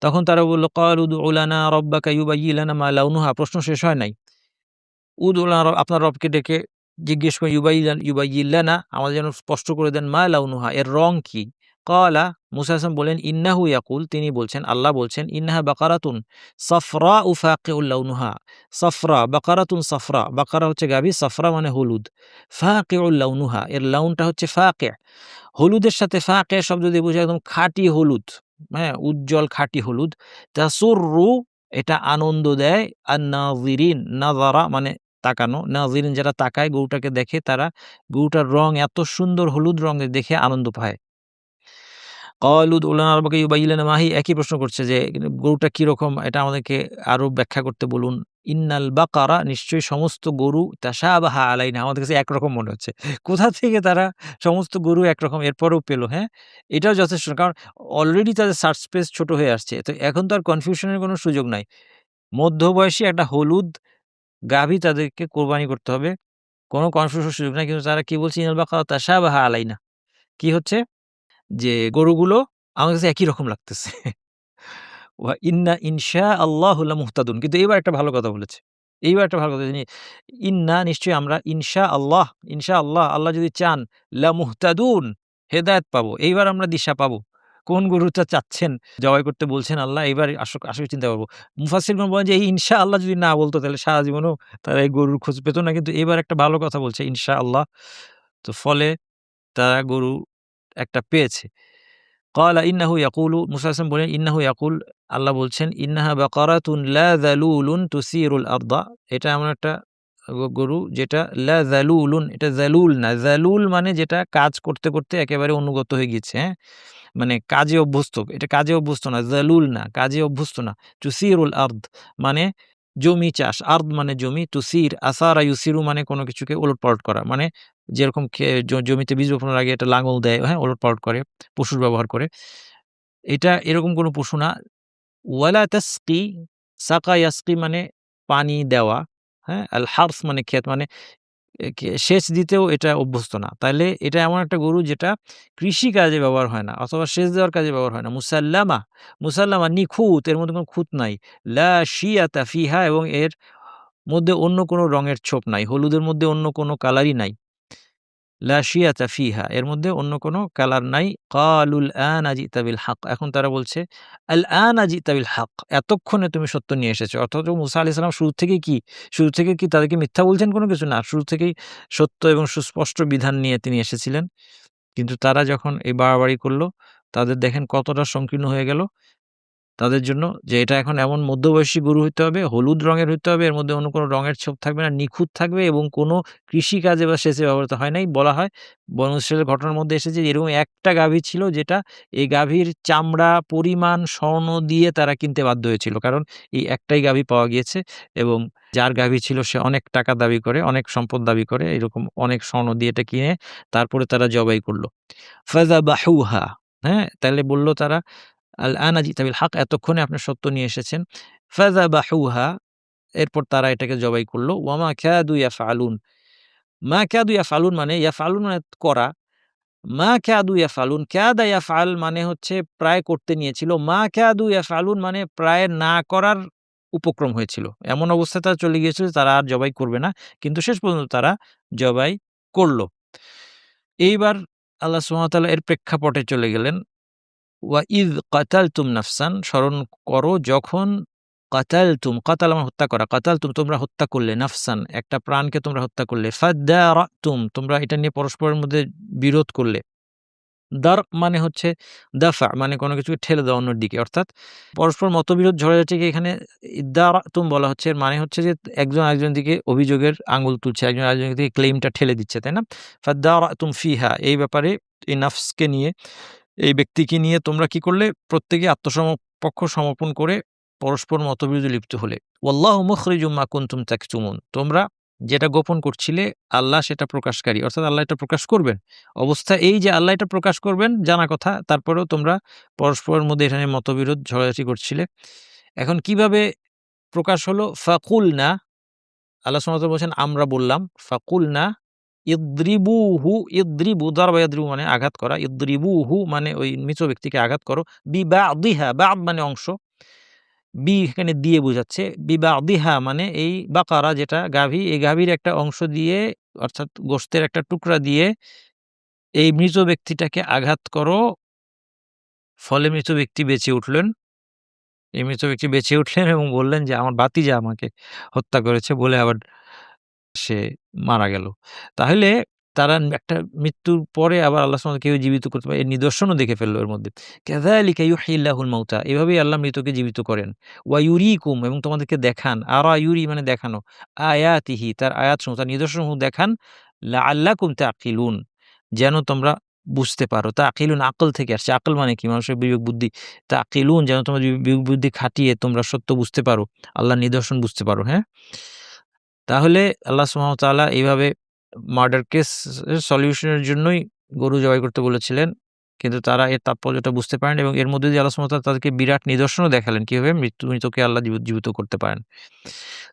তখন তারা বলল, "ক্বালু উদউ লানা রাব্বাকা ইউবায়্যিন লানা মা লাউনুহা" প্রশ্ন শেষ হয় নাই। আপনার রবকে ডেকে জিজ্ঞেস করেন ইউবায়্যিন লানা আমাদের যেন স্পষ্ট করে দেন মা লাউনুহা এর রং কি? ক্বালা মুসা আলাইহিস সালাম বললেন, "ইন্নাহু ইয়াকুল" তিনি বলছেন, আল্লাহ বলছেন, "ইন্নাহা বাকারাতুন সাফরাউ ফাকিউল লাউনুহা।" সাফরা বাকারাতুন সাফরা, বাকারা হচ্ছে গাভী, সাফরা মানে হলুদ। ফাকিউল লাউনুহা এর লাউনটা হচ্ছে ফাকি। হলুদের সাথে ফাকে শব্দ দিয়ে বোঝায় একদম খাঁটি হলুদ, হ্যাঁ? উজ্জ্বল খাঁটি হলুদ। তাসুররু এটা আনন্দ দেয় আন-নাযিরিন, নাযারা মানে তাকানো। নাযিরিন যারা তাকায় গরুটাকে দেখে তারা গরুটার রং এত সুন্দর হলুদ রঙের দেখে আনন্দ পায়। ক্বালু উদউ লানা রাব্বাকা ইউবায়্যিন লানা মা হি একই প্রশ্ন করছে যে গরুটা কিরকম এটা আমাদেরকে আরো ব্যাখ্যা করতে বলুন। ইন্নাল বাকারা নিশ্চয়ই সমস্ত গরু তাশাবাহা আলাইনা আমাদের কাছে একরকম মনে হচ্ছে। কোথা থেকে তারা সমস্ত গরু একরকম এরপরেও পেল, হ্যাঁ? এটাও যথেষ্ট কারণ অলরেডি তাদের সার্চ স্পেস ছোট হয়ে আসছে। তো এখন তো আর কনফিউশন এর কোনো সুযোগ নাই। মধ্যবয়সী একটা হলুদ গাভী তাদেরকে কোরবানি করতে হবে। কোনো কনফিউশন সুযোগ নাই। কিন্তু তারা কি বলছে ইনাল বাকারা তাশাবাহা আলাইনা। কি হচ্ছে? যে গরুগুলো আমার কাছে একই রকম লাগতেছে। ওয়া ইন্না ইনশা আল্লাহু লামুহতাদুন। কিন্তু এইবার একটা ভালো কথা বলেছে। এইবার একটা ভালো কথা যিনি ইন্না নিশ্চয়ই আমরা ইনশাআল্লাহ আল্লাহ যদি চান লামুহতাদুন হেদায়েত পাবো। এইবার আমরা দিশা পাবো। কোন গরুটা চাচ্ছেন জবাই করতে বলছেন আল্লাহ এইবার আসলে চিন্তা করব। মুফাসসিরগণ বলেন যে এই ইনশাআল্লাহ যদি না বলতো তাহলে সারা জীবনেও তারা এই গরুর খোঁজ পেত না। কিন্তু এবার একটা ভালো কথা বলছে ইনশাআল্লাহ। তো ফলে তারা গরু একটা পেয়েছে। ক্বালা ইন্নাহু ইয়াকুলু মুসা আলাইহিস সালাম বললেন, ইন্নাহু ইয়াকুল আল্লাহ বলছেন, ইন্নাহা বাকারাতুন লা যালুলুন তুসিরুল আরদা। এটা এমন একটা গরু যেটা লা যালুলুন এটা যালুল না। যালুল মানে যেটা কাজ করতে, করতে একেবারে অনুগত হয়ে গিয়েছে, হ্যাঁ? মানে কাজে অভ্যস্ত। এটা কাজে অভ্যস্ত না, যালুল না, কাজে অভ্যস্ত না। তুসিরুল আরদ মানে জমি চাষ। আরদ মানে জমি, তুসির আসারা ইউসিরু মানে কোনো কিছুকে ওলটপালট করা। মানে যেরকম জমিতে বীজ বপনের আগে এটা লাঙল দেয়, হ্যাঁ? ওলটপালট করে, পশুর ব্যবহার করে। এটা এরকম কোনো পশু না। ওয়ালা তাসকি, সাকা ইয়াসকি মানে পানি দেওয়া, হ্যাঁ? আল হারস মানে ক্ষেত মানে সেচ দিতেও এটা অভ্যস্ত না। তাইলে এটা এমন একটা গরু যেটা কৃষিকাজে ব্যবহার হয় না অথবা সেচ দেওয়ার কাজে ব্যবহার হয় না। মুসাল্লামা, মুসাল্লামা নিখুঁত, এর মধ্যে কোনো খুঁত নাই। লা শিয়াতা ফিহা, এবং এর মধ্যে অন্য কোনো রঙের ছোপ নাই। হলুদের মধ্যে অন্য কোনো কালারই নাই। লা শিয়াতা ফিহা, এর মধ্যে অন্য কোনো কালার নাই। ক্বালুল আনা জিতা বিল হক, এখন তারা বলছে আল আনা জিতা বিল হক, এতক্ষণে তুমি সত্য নিয়ে এসেছো। অথচ মুসা আলাইহিস সালাম শুরু থেকে কি তাদেরকে মিথ্যা বলছেন কোনো কিছু? না, শুরু থেকেই সত্য এবং সুস্পষ্ট বিধান নিয়ে তিনি এসেছিলেন। কিন্তু তারা যখন এই বাড়াবাড়ি করল, তাদের দেখেন কতটা সংকীর্ণ হয়ে গেল তাদের জন্য, যে এটা এখন এমন মধ্যবয়সী গরু হইতে হবে, হলুদ রঙের হইতে হবে, এর মধ্যে অন্য কোনো রঙের ছোপ থাকবে না, নিখুঁত থাকবে এবং কোনো কৃষিকাজে বা সেচে ব্যবহৃত হয় নাই। বলা হয় বনু ইসরাইলের ঘটনার মধ্যে এসেছে যে এরকম একটা গাভী ছিল যেটা, এই গাভীর চামড়া পরিমাণ স্বর্ণ দিয়ে তারা কিনতে বাধ্য হয়েছিল। কারণ এই একটাই গাভী পাওয়া গিয়েছে এবং যার গাভী ছিল সে অনেক টাকা দাবি করে, অনেক সম্পদ দাবি করে, এরকম অনেক স্বর্ণ দিয়ে এটা কিনে তারপরে তারা জবাই করল। ফাযাবাহুহা, হ্যাঁ? তাইলে বলল তারা আল আনা জিতা বিল হক, এতক্ষণে আপনি সত্য নিয়ে এসেছেন। ফাযাবাহুহা, এরপর তারা এটাকে জবাই করল। ওয়ামা কাদু ইয়াফআলুন, মা কাদু ইয়াফআলুন মানে, ইয়াফআলুন মানে করা, মা কাদু ইয়াফআলুন, কাদা ইয়াফআল মানে হচ্ছে প্রায় করতে নিয়েছিল, মা কাদু ইয়াফআলুন মানে প্রায় না করার উপক্রম হয়েছিল। এমন অবস্থায় তারা চলে গিয়েছিল তারা আর জবাই করবে না। কিন্তু শেষ পর্যন্ত তারা জবাই করল। এইবার আল্লাহ সুবহানাহু ওয়া তাআলা এর প্রেক্ষাপটে চলে গেলেন। ওয়াইদ কাতালতুম নাফসান, স্মরণ করো যখন কাতালতুম, কাতাল মানে হত্যা করা, কাতালতুম তোমরা হত্যা করলে, নাফসান একটা প্রাণকে তোমরা হত্যা করলে, ফাদ্দারাতুম তোমরা এটা নিয়ে পরস্পরের মধ্যে বিরোধ করলে। দার মানে হচ্ছে দাফা, মানে কোনো কিছুকে ঠেলে দেওয়া অন্যের দিকে, অর্থাৎ পরস্পর মতবিরোধ ঝগড়াঝাটিকে এখানে ইদ্দারাতুম বলা হচ্ছে। এর মানে হচ্ছে যে একজন আরেকজনের দিকে অভিযোগের আঙুল তুলছে, একজন আরেকজনের দিকে ক্লেইমটা ঠেলে দিচ্ছে, তাই না? ফাদ্দারাতুম ফিহা, এই ব্যাপারে এই নাফসকে নিয়ে, এই ব্যক্তিকে নিয়ে তোমরা কি করলে? প্রত্যেকে আত্মসমপক্ষ সমর্পণ করে পরস্পর মতবিরোধে লিপ্ত হলে। ওয়াল্লাহু মুখরিজুম মা কুনতুম তাকতুমুন, তোমরা যেটা গোপন করছিলে আল্লাহ সেটা প্রকাশকারী, অর্থাৎ আল্লাহ এটা প্রকাশ করবেন। অবস্থা এই যে আল্লাহ এটা প্রকাশ করবেন জানা কথা, তারপরেও তোমরা পরস্পরের মধ্যে এটা নিয়ে মতবিরোধ ঝগড়াঝাটি করছিলে। এখন কিভাবে প্রকাশ হলো? ফাকুলনা, আল্লাহ সুবহানাহু ওয়া তাআলা বলছেন আমরা বললাম, ফাকুলনা ইদ্রিবুহু, ইদ্রিবু দারাবা ইয়াদরিবু মানে আঘাত করা, ইদ্রিবুহু মানে ওই মৃত ব্যক্তিকে আঘাত করো, বিবাদিহা, বাদ মানে অংশ, এখানে দিয়ে বোঝাচ্ছে, বিবাদিহা মানে এই বাকারা যেটা গাভী, এই গাভীর একটা অংশ দিয়ে, অর্থাৎ গোশতের একটা টুকরা দিয়ে এই মৃত ব্যক্তিটাকে আঘাত করো। ফলে মৃত ব্যক্তি বেঁচে উঠলেন। এই মৃত ব্যক্তি বেঁচে উঠলেন এবং বললেন যে আমার ভাতিজা আমাকে হত্যা করেছে, বলে আবার সে মারা গেল। তাহলে তারা একটা মৃত্যুর পরে আবার আল্লাহ সুবহানাহু ওয়া তাআলা কেউ জীবিত করতে পারে, এর নিদর্শনও দেখে ফেলল এর মধ্যে। কাযালিকা ইউহয়িল্লাহুল মাউতা, এভাবেই আল্লাহ মৃতকে জীবিত করেন। ওয়া ইউরিকুম, এবং তোমাদেরকে দেখান, আরা ইউরি মানে দেখানো, আয়াতিহি তার আয়াতসমূহ, তার নিদর্শনসমূহ দেখান, লাআল্লাকুম তাকিলুন যেন তোমরা বুঝতে পারো। তাকিলুন আকল থেকে আসছে। আকল মানে কি? মানুষের বিবেক বুদ্ধি। তাকিলুন যেন তোমরা বিবেক বুদ্ধি খাটিয়ে তোমরা সত্য বুঝতে পারো, আল্লাহর নিদর্শন বুঝতে পারো, হ্যাঁ? তাহলে আল্লাহ সুবহানাহু ওয়া তাআলা এইভাবে মার্ডার কেস এর সলিউশন এর জন্যই গরু জবাই করতে বলেছিলেন। কিন্তু তারা এর তাৎপর্যটা বুঝতে পারেন এবং এর মধ্যে দিয়ে আল্লাহ সুবহানাহু ওয়া তাআলা তাদেরকে বিরাট নিদর্শনও দেখালেন কিভাবে মৃতকে আল্লাহ জীবিত করতে পারেন।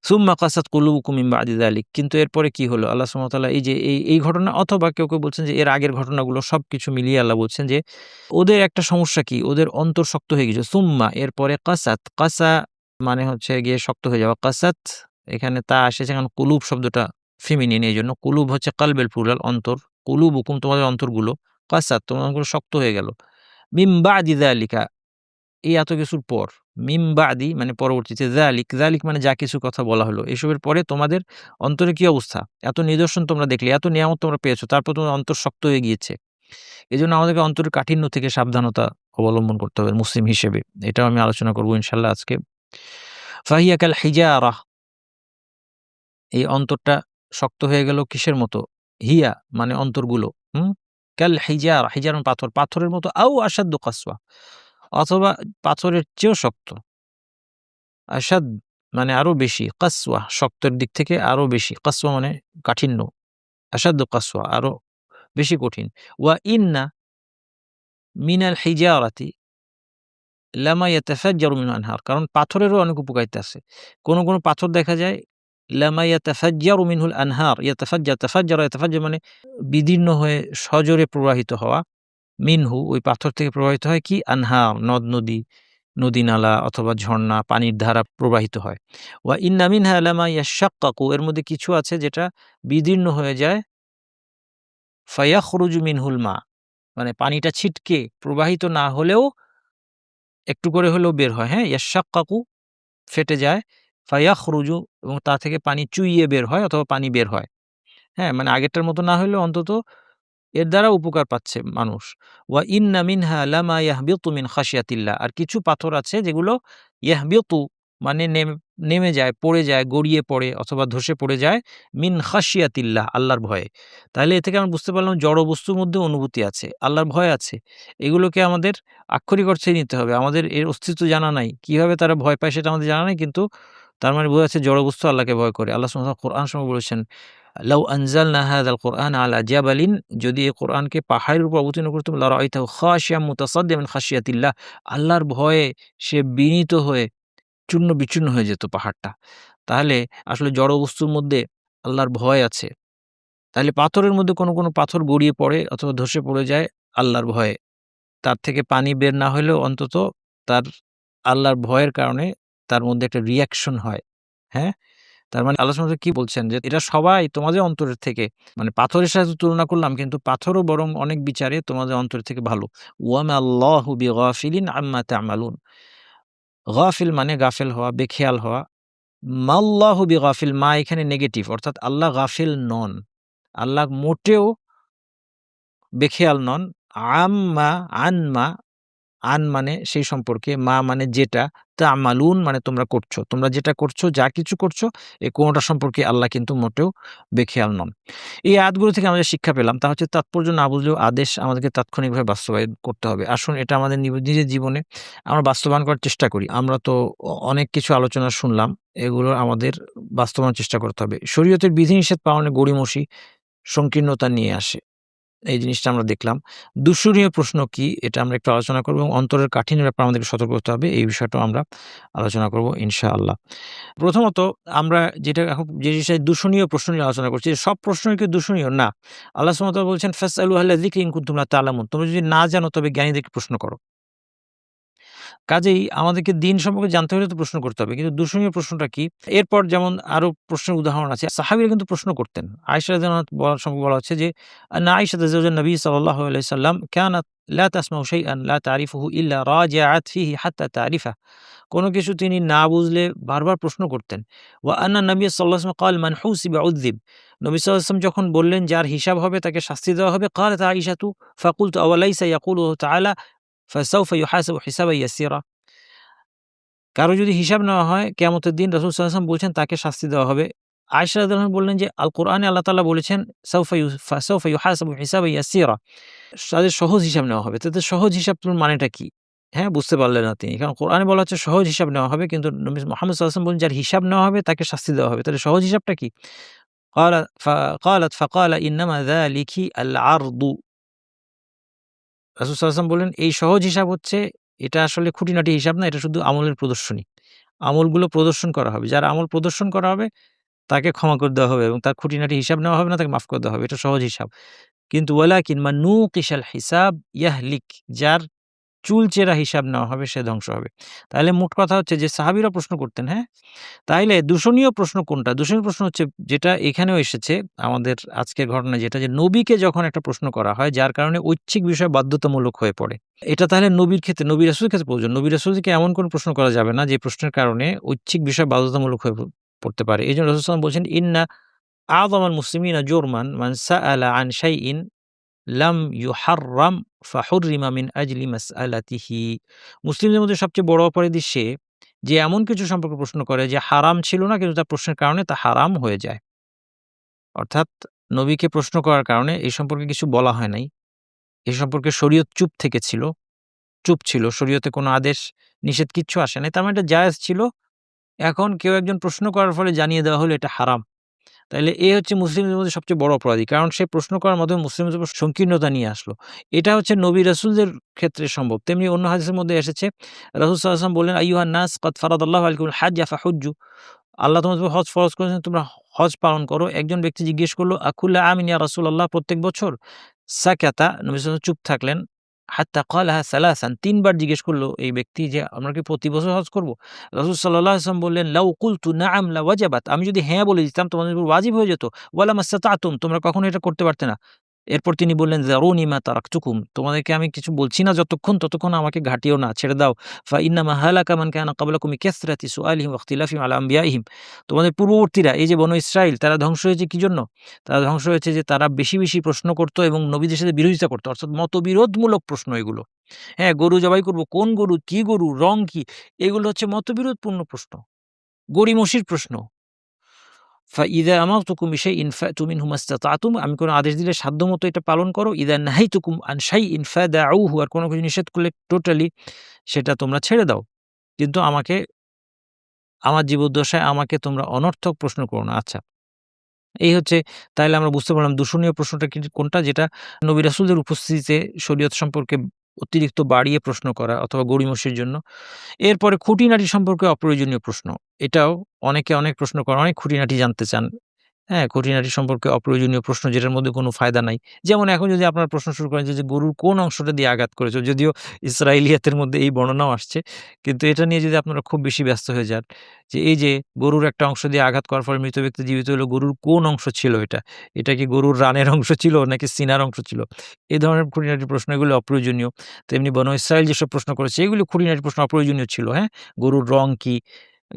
সুম্মা কাসাত কুলুবুকুম মিন বা'দি যালিক, কিন্তু এরপরে কি হলো? আল্লাহ সুবহানাহু ওয়া তাআলা এই যে এই ঘটনা, অথবা কেউ বলছেন যে এর আগের ঘটনাগুলো সবকিছু মিলিয়ে আল্লাহ বলছেন যে ওদের একটা সমস্যা কি? ওদের অন্তর শক্ত হয়ে গেছে। সুম্মা এরপরে কাসাত, কাসা মানে হচ্ছে গিয়ে শক্ত হয়ে যাওয়া। কাসাত এখানে তা এসেছে কারণ কুলুব শব্দটা ফেমিনিন, এইজন্য কুলুব হচ্ছে কালবের প্লুরাল, অন্তর। কুলুবুকুম তোমাদের অন্তরগুলো, কাসাত তোমাদের অন্তরগুলো শক্ত হয়ে গেল। মিন বা'দি যালিকা, এই এত কিছুর পর, মিম বাদি মানে পরবর্তীতে, যালিক, যালিক মানে যা কিছু কথা বলা হলো, এসবের পরে তোমাদের অন্তরে কি অবস্থা? এত নিদর্শন তোমরা দেখলে, এত নিয়ামত তোমরা পেয়েছো, তারপর তোমার অন্তর শক্ত হয়ে গিয়েছে। এজন্য আমাদেরকে অন্তরের কাঠিন্য থেকে সাবধানতা অবলম্বন করতে হবে মুসলিম হিসেবে। এটাও আমি আলোচনা করব ইনশাআল্লাহ আজকে। ফাহিয়া কাল হিজারাহ, এই অন্তরটা শক্ত হয়ে গেল কিসের মতো? হিয়া মানে অন্তরগুলো, কাল হিজারা, হিজার মানে পাথর, পাথরের মতো, আও আসাদ্দু কাসওয়া, অথবা পাথরের চেয়েও শক্ত। আসাদ মানে আরো বেশি, কাসওয়া শক্তের দিক থেকে আরো বেশি, কাসওয়া মানে কাঠিন্য, আসাদ্দু কাসওয়া আরো বেশি কঠিন। ওয়া ইন্না মিনাল হিজারাতি লামা ইয়াতাফাজ্জারু মিনহু আনহার, কারণ পাথরেরও অনেক উপকারিতা আছে। কোন পাথর দেখা যায় লামা ইয়াতাফাজ্জারু মিনহুল আনহার, ইয়াতাফাজ্জার মানে বিদীর্ণ হয়ে সজোরে প্রবাহিত হওয়া, মিনহু ওই পাথর থেকে প্রবাহিত হয় কি আনহার, নদ-নদী, নদী-নালা অথবা ঝর্ণা, পানির ধারা প্রবাহিত হয়। ওয়া ইন্না মিনহা লামা ইয়াশাক্কাকু, এর মধ্যে কিছু আছে যেটা বিদীর্ণ হয়ে যায়, ফায়াখরুজু মিনহুল মা, মানে পানিটা ছিটকে প্রবাহিত না হলেও একটু করে হলেও বের হয়, হ্যাঁ? ইয়াশাক্কাকু ফেটে যায়, ফায়াখরুজু এবং তা থেকে পানি চুইয়ে বের হয় অথবা পানি বের হয়। হ্যাঁ? মানে আগেরটার মতো না হলেও অন্তত এর দ্বারা উপকার পাচ্ছে মানুষ। ওয়া ইন্না মিনহা লামা ইয়াহবিতু মিন খাশিয়াতিল্লাহ, আর কিছু পাথর আছে যেগুলো ইয়াহবিতু মানে নেমে যায়, পড়ে যায়, গড়িয়ে পড়ে অথবা ধসে পড়ে যায় মিন খাশিয়াতিল্লাহ, আল্লাহর ভয়ে। তাহলে এ থেকে আমরা বুঝতে পারলাম জড় বস্তুর মধ্যে অনুভূতি আছে, আল্লাহর ভয় আছে। এগুলোকে আমাদের আক্ষরিক অর্থেই নিতে হবে। আমাদের এর অস্তিত্ব জানা নাই। কিভাবে তারা ভয় পায় সেটা আমাদের জানা নাই, কিন্তু তার মানে বোঝা যাচ্ছে জড় বস্তু আল্লাহকে ভয় করে। আল্লাহ সুবহানাহু ওয়া তাআলা কোরআন সময় বলেছেন, লাউ আনজালনা হাযাল কুরআন আলা জাবালিন, যদি এই কোরআনকে পাহাড়ের উপর অবতীর্ণ করতাম, লারাআইতাহু খাশিয়াম মুতাসাদ্দিআন মিন খাশিয়াতিল্লাহ, আল্লাহর ভয়ে সে বিনীত হয়ে চূর্ণ-বিচূর্ণ হয়ে যেত পাহাড়টা। তাহলে আসলে জড় বস্তুর মধ্যে আল্লাহর ভয় আছে। তাহলে পাথরের মধ্যে কোনো পাথর গড়িয়ে পড়ে অথবা ধসে পড়ে যায় আল্লাহর ভয়ে। তার থেকে পানি বের না হলেও অন্তত তার আল্লাহর ভয়ের কারণে তার মধ্যে একটা রিঅ্যাকশন হয়। হ্যাঁ? তার মানে আল্লাহ সুবহানাহু ওয়া তাআলা কি বলছেন যে এরা সবাই তোমাদের অন্তরের থেকে, মানে পাথরের সাথে তুলনা করলাম কিন্তু পাথরও বরং অনেক বিচারে তোমাদের অন্তরের থেকে ভালো। ওয়া মা আল্লাহু বিগাফিলিন আম্মা তা'মালুন। গাফিল মানে গাফেল হওয়া, বেখেয়াল হওয়া। মাল্লাহু বিগাফিল, মা এখানে নেগেটিভ, অর্থাৎ আল্লাহ গাফিল নন। আল্লাহ মোটেও বেখেয়াল নন। আম্মা, আনমা, আন মানে সেই সম্পর্কে, মা মানে যেটা, তা'মালুন মানে তোমরা করছো। তোমরা যেটা করছো, যা কিছু করছো, এ কোনটা সম্পর্কে আল্লাহ কিন্তু মোটেও বেখেয়াল নন। এই আয়াতগুলো থেকে আমরা শিক্ষা পেলাম, তা হচ্ছে তাৎপর্য না বুঝলেও আদেশ আমাদেরকে তাৎক্ষণিকভাবে বাস্তবায়ন করতে হবে। আসুন এটা আমাদের নিজের জীবনে আমরা বাস্তবায়ন করার চেষ্টা করি। আমরা তো অনেক কিছু আলোচনা শুনলাম। এগুলো আমাদের বাস্তবায়নের চেষ্টা করতে হবে। শরীয়তের বিধিনিষেধ পালনে গড়িমসি সংকীর্ণতা নিয়ে আসে। এই জিনিসটা আমরা দেখলাম। দূষণীয় প্রশ্ন কি? এটা আমরা একটু আলোচনা করব এবং অন্তরের কাঠিন্যের ব্যাপারে আমাদেরকে সতর্ক হতে হবে। এই বিষয়টাও আমরা আলোচনা করব ইনশাআল্লাহ। প্রথমত আমরা যেটা এখন যে জিনিসটা দূষণীয় প্রশ্ন নিয়ে আলোচনা করছি, সব প্রশ্নই কি দূষণীয়? না। আল্লাহ সুবহানাহু ওয়া তাআলা বলছেন, "ফাসআলু আহলা যিকরি ইন কুনতুম লা তা'লামুন।" তোমরা যদি না জানো তবে জ্ঞানীদেরকে প্রশ্ন করো। কাজেই আমাদেরকে দিন সম্পর্কে জানতে হলে তো প্রশ্ন করতে হবে। কিন্তু দূষণীয় প্রশ্নটা কি? এরপর যেমন আরো প্রশ্নের উদাহরণ আছে। সাহাবীরা কিন্তু প্রশ্ন করতেন। আয়েশা রাদিয়াল্লাহু আনহা বলার সম্পর্কে বলা হচ্ছে যে, আন্না আয়েশাতা যাওজান নবী সাল্লাল্লাহু আলাইহি সাল্লাম কানাত লা তাসমাউ শাইআন লা তারিফুহু ইল্লা রাজাআত ফিহি হাত্তা তারিফা। কোন কিছু তিনি না বুঝলে বারবার প্রশ্ন করতেন। ওয়া আন্না নবী সাল্লাল্লাহু আলাইহি ওয়াসাল্লাম ক্বাল মান হুসিবা উযযিব। নবী সাল্লাল্লাহু আলাইহি ওয়াসাল্লাম যখন বললেন যার হিসাব হবে তাকে শাস্তি দেওয়া হবে, ক্বালাত আয়েশাতু ফাকুলতু আওয়ালাইসা ইয়াকুলুহু তাআলা ফাসাউফা ইউহাসাবু হিসাবান ইয়াসীরা। কারো যদি হিসাব নেওয়া হয় কিয়ামতের দিন রাসূল সাল্লাল্লাহু আলাইহি ওয়াসাল্লাম বলছেন তাকে শাস্তি দেওয়া হবে। আয়েশা রাদিয়াল্লাহু আনহা বললেন যে আল কোরআনে আল্লাহ তাআলা বলেছেন ফাসাউফা ইউহাসাবু হিসাবান ইয়াসীরা। তাদের সহজ হিসাব নেওয়া হবে। তাদের সহজ হিসাব মানেটা কি? হ্যাঁ, বুঝতে পারলেন না তিনি। কারণ কোরআনে বলা হচ্ছে সহজ হিসাব নেওয়া হবে, কিন্তু নবী মুহাম্মদ সাল্লাল্লাহু আলাইহি ওয়াসাল্লাম বলেন যার হিসাব নেওয়া হবে তাকে শাস্তি দেওয়া হবে। তাহলে সহজ হিসাবটা কি? ক্বালা ক্বালাত ফাকালা ইন্নামা যালিকি আল আরদু। রাসূল সাল্লাল্লাহু আলাইহি ওয়াসাল্লাম বললেন এই সহজ হিসাব হচ্ছে, এটা আসলে খুঁটিনাটি হিসাব না, এটা শুধু আমলের প্রদর্শনী। আমলগুলো প্রদর্শন করা হবে। যার আমল প্রদর্শন করা হবে তাকে ক্ষমা করে দেওয়া হবে এবং তার খুঁটিনাটি হিসাব নেওয়া হবে না, তাকে মাফ করে দেওয়া হবে। এটা সহজ হিসাব। কিন্তু ওয়ালাকিন মান নুকিশাল হিসাব ইয়াহলিক, যার চুলচেরা হিসাব নেওয়া হবে সে ধ্বংস হবে। তাহলে মোট কথা হচ্ছে যে সাহাবীরা প্রশ্ন করতেন, হ্যাঁ? তাইলে দূষণীয় প্রশ্ন কোনটা? দূষণীয় প্রশ্ন হচ্ছে যেটা এখানেও এসেছে আমাদের আজকের ঘটনায় যেটা, যে নবীকে যখন একটা প্রশ্ন করা হয় যার কারণে ঐচ্ছিক বিষয় বাধ্যতামূলক হয়ে পড়ে। এটা তাহলে নবীর ক্ষেত্রে, নবী রাসূলের ক্ষেত্রে প্রয়োজন। নবী রাসূলকে এমন কোনো প্রশ্ন করা যাবে না যে প্রশ্নের কারণে ঐচ্ছিক বিষয় বাধ্যতামূলক হয়ে পড়তে পারে। এজন্য রাসূল সাল্লাল্লাহু আলাইহি ওয়াসাল্লাম বলছেন, "ইন্না আযমাল মুসলিমিনা জুরমান মান সাআলা আন শাইইন লাম ইউহাররাম ফাহুররিমা মিন আজলি মাসআলাতিহি।" মুসলিমদের মধ্যে সবচেয়ে বড় অপরাধী সে, যে এমন কিছু সম্পর্কে প্রশ্ন করে যে হারাম ছিল না কিন্তু তার প্রশ্নের কারণে তা হারাম হয়ে যায়। অর্থাৎ নবীকে প্রশ্ন করার কারণে এই সম্পর্কে কিছু বলা হয় নাই। এ সম্পর্কে শরীয়ত চুপ ছিল। শরীয়তে কোনো আদেশ নিষেধ কিচ্ছু আসে নাই। তার মানে এটা জায়েজ ছিল। এখন কেউ একজন প্রশ্ন করার ফলে জানিয়ে দেওয়া হলো এটা হারাম। তাইলে এ হচ্ছে মুসলিমদের মধ্যে সবচেয়ে বড় অপরাধী। কারণ সে প্রশ্ন করার মাধ্যমে মুসলিমদের উপর সংকীর্ণতা নিয়ে আসলো। এটা হচ্ছে নবী রাসূলদের ক্ষেত্রে সম্ভব। তেমনি অন্য হাদিসের মধ্যে এসেছে রাসূল সাল্লাল্লাহু আলাইহি ওয়াসাল্লাম বললেন, আইয়ুহান নাস কাদ ফারাদাল্লাহু আলাইকুমুল হাজ্জা ফাহুজ্জু। আল্লাহ তোমাদের উপর হজ ফরজ করেছেন, তোমরা হজ পালন করো। একজন ব্যক্তি জিজ্ঞেস করল, আকুল্লা আমিন ইয়া রাসূলুল্লাহ, প্রত্যেক বছর? সাকাতা, নবী সাল্লাল্লাহু আলাইহি ওয়াসাল্লাম চুপ থাকলেন। হাত্তা ক্বালাহা সালাসান, ৩ বার জিজ্ঞেস করল এই ব্যক্তি যে আমরা কি প্রতি বছর হজ করব? রাসূল সাল্লাল্লাহু আলাইহি ওয়াসাল্লাম বললেন, লাউ কুলতু নাআম লাওয়াজাবাত, আমি যদি হ্যাঁ বলে দিতাম তোমাদের উপর ওয়াজিব হয়ে যেত। ওয়ালা মাসতাতুম, তোমরা কখনো এটা করতে পারতে না। এরপর তিনি বললেন, যারুনি মা তারাকতুকুম, তোমাদেরকে আমি কিছু বলছি না ততক্ষণ আমাকে ঘাঁটিও না, ছেড়ে দাও। ফা ইন্নামা হালাকা মান কানা ক্বাবলাকুম বিকাসরাতি সুআলিহিম ওয়া ইখতিলাফিহিম আলা আনবিয়াইহিম, তোমাদের পূর্ববর্তীরা এই যে বনু ইসরাইল, তারা ধ্বংস হয়েছে কি জন্য? তারা ধ্বংস হয়েছে যে তারা বেশি, বেশি প্রশ্ন করত এবং নবীদের সাথে বিরোধিতা করত। অর্থাৎ মতবিরোধমূলক প্রশ্ন এগুলো। হ্যাঁ, গরু জবাই করব, কোন গরু, কি গরু, রং কি? এগুলো হচ্ছে মতবিরোধপূর্ণ প্রশ্ন। গড়িমসির প্রশ্ন। ফাইদা আমারতুকুম বিশাইইন ফাতু মিনহু মাসতাতাতুম, আমি কোন আদেশ দিলে সাধ্যমতো এটা পালন করো। ইদা নাহাইতুকুম আন শাইইন ফাদাউহু, আর কোন কিছু নিষেধ করলে টোটালি সেটা তোমরা ছেড়ে দাও। কিন্তু আমাকে, আমার জীবদ্দশায় আমাকে তোমরা অনর্থক প্রশ্ন করো না। আচ্ছা, এই হচ্ছে, তাইলে আমরা বুঝতে পারলাম দূষণীয় প্রশ্নটা কোনটা, যেটা নবী রাসূলদের উপস্থিতিতে শরীয়ত সম্পর্কে অতিরিক্ত বাড়িয়ে প্রশ্ন করা অথবা গড়িমসির জন্য। এরপরে খুঁটিনাটি সম্পর্কে অপ্রয়োজনীয় প্রশ্ন। এটাও অনেকে অনেক প্রশ্ন করেন, অনেক খুঁটিনাটি জানতে চান। হ্যাঁ, খুঁটিনাটি সম্পর্কে অপ্রয়োজনীয় প্রশ্ন যেটার মধ্যে কোনো ফায়দা নাই। যেমন এখন যদি আপনারা প্রশ্ন শুরু করেন যে গরুর কোন অংশটা দিয়ে আঘাত করেছ? যদিও ইসরাইলিয়াতের মধ্যে এই বর্ণনাও আসছে। কিন্তু এটা নিয়ে যদি আপনারা খুব বেশি ব্যস্ত হয়ে যান, যে এই যে গরুর একটা অংশ দিয়ে আঘাত করার পরে মৃত ব্যক্তি জীবিত হলো, গরুর কোন অংশ ছিল এটা? এটা কি গরুর রানের অংশ ছিল নাকি সিনার অংশ ছিল? এই ধরনের খুঁটিনাটি প্রশ্ন, এগুলো অপ্রয়োজনীয়। তেমনি বনু ইসরাইল যেসব প্রশ্ন করেছে এগুলো খুঁটিনাটি প্রশ্ন, অপ্রয়োজনীয় ছিল। হ্যাঁ? গরুর রং কি?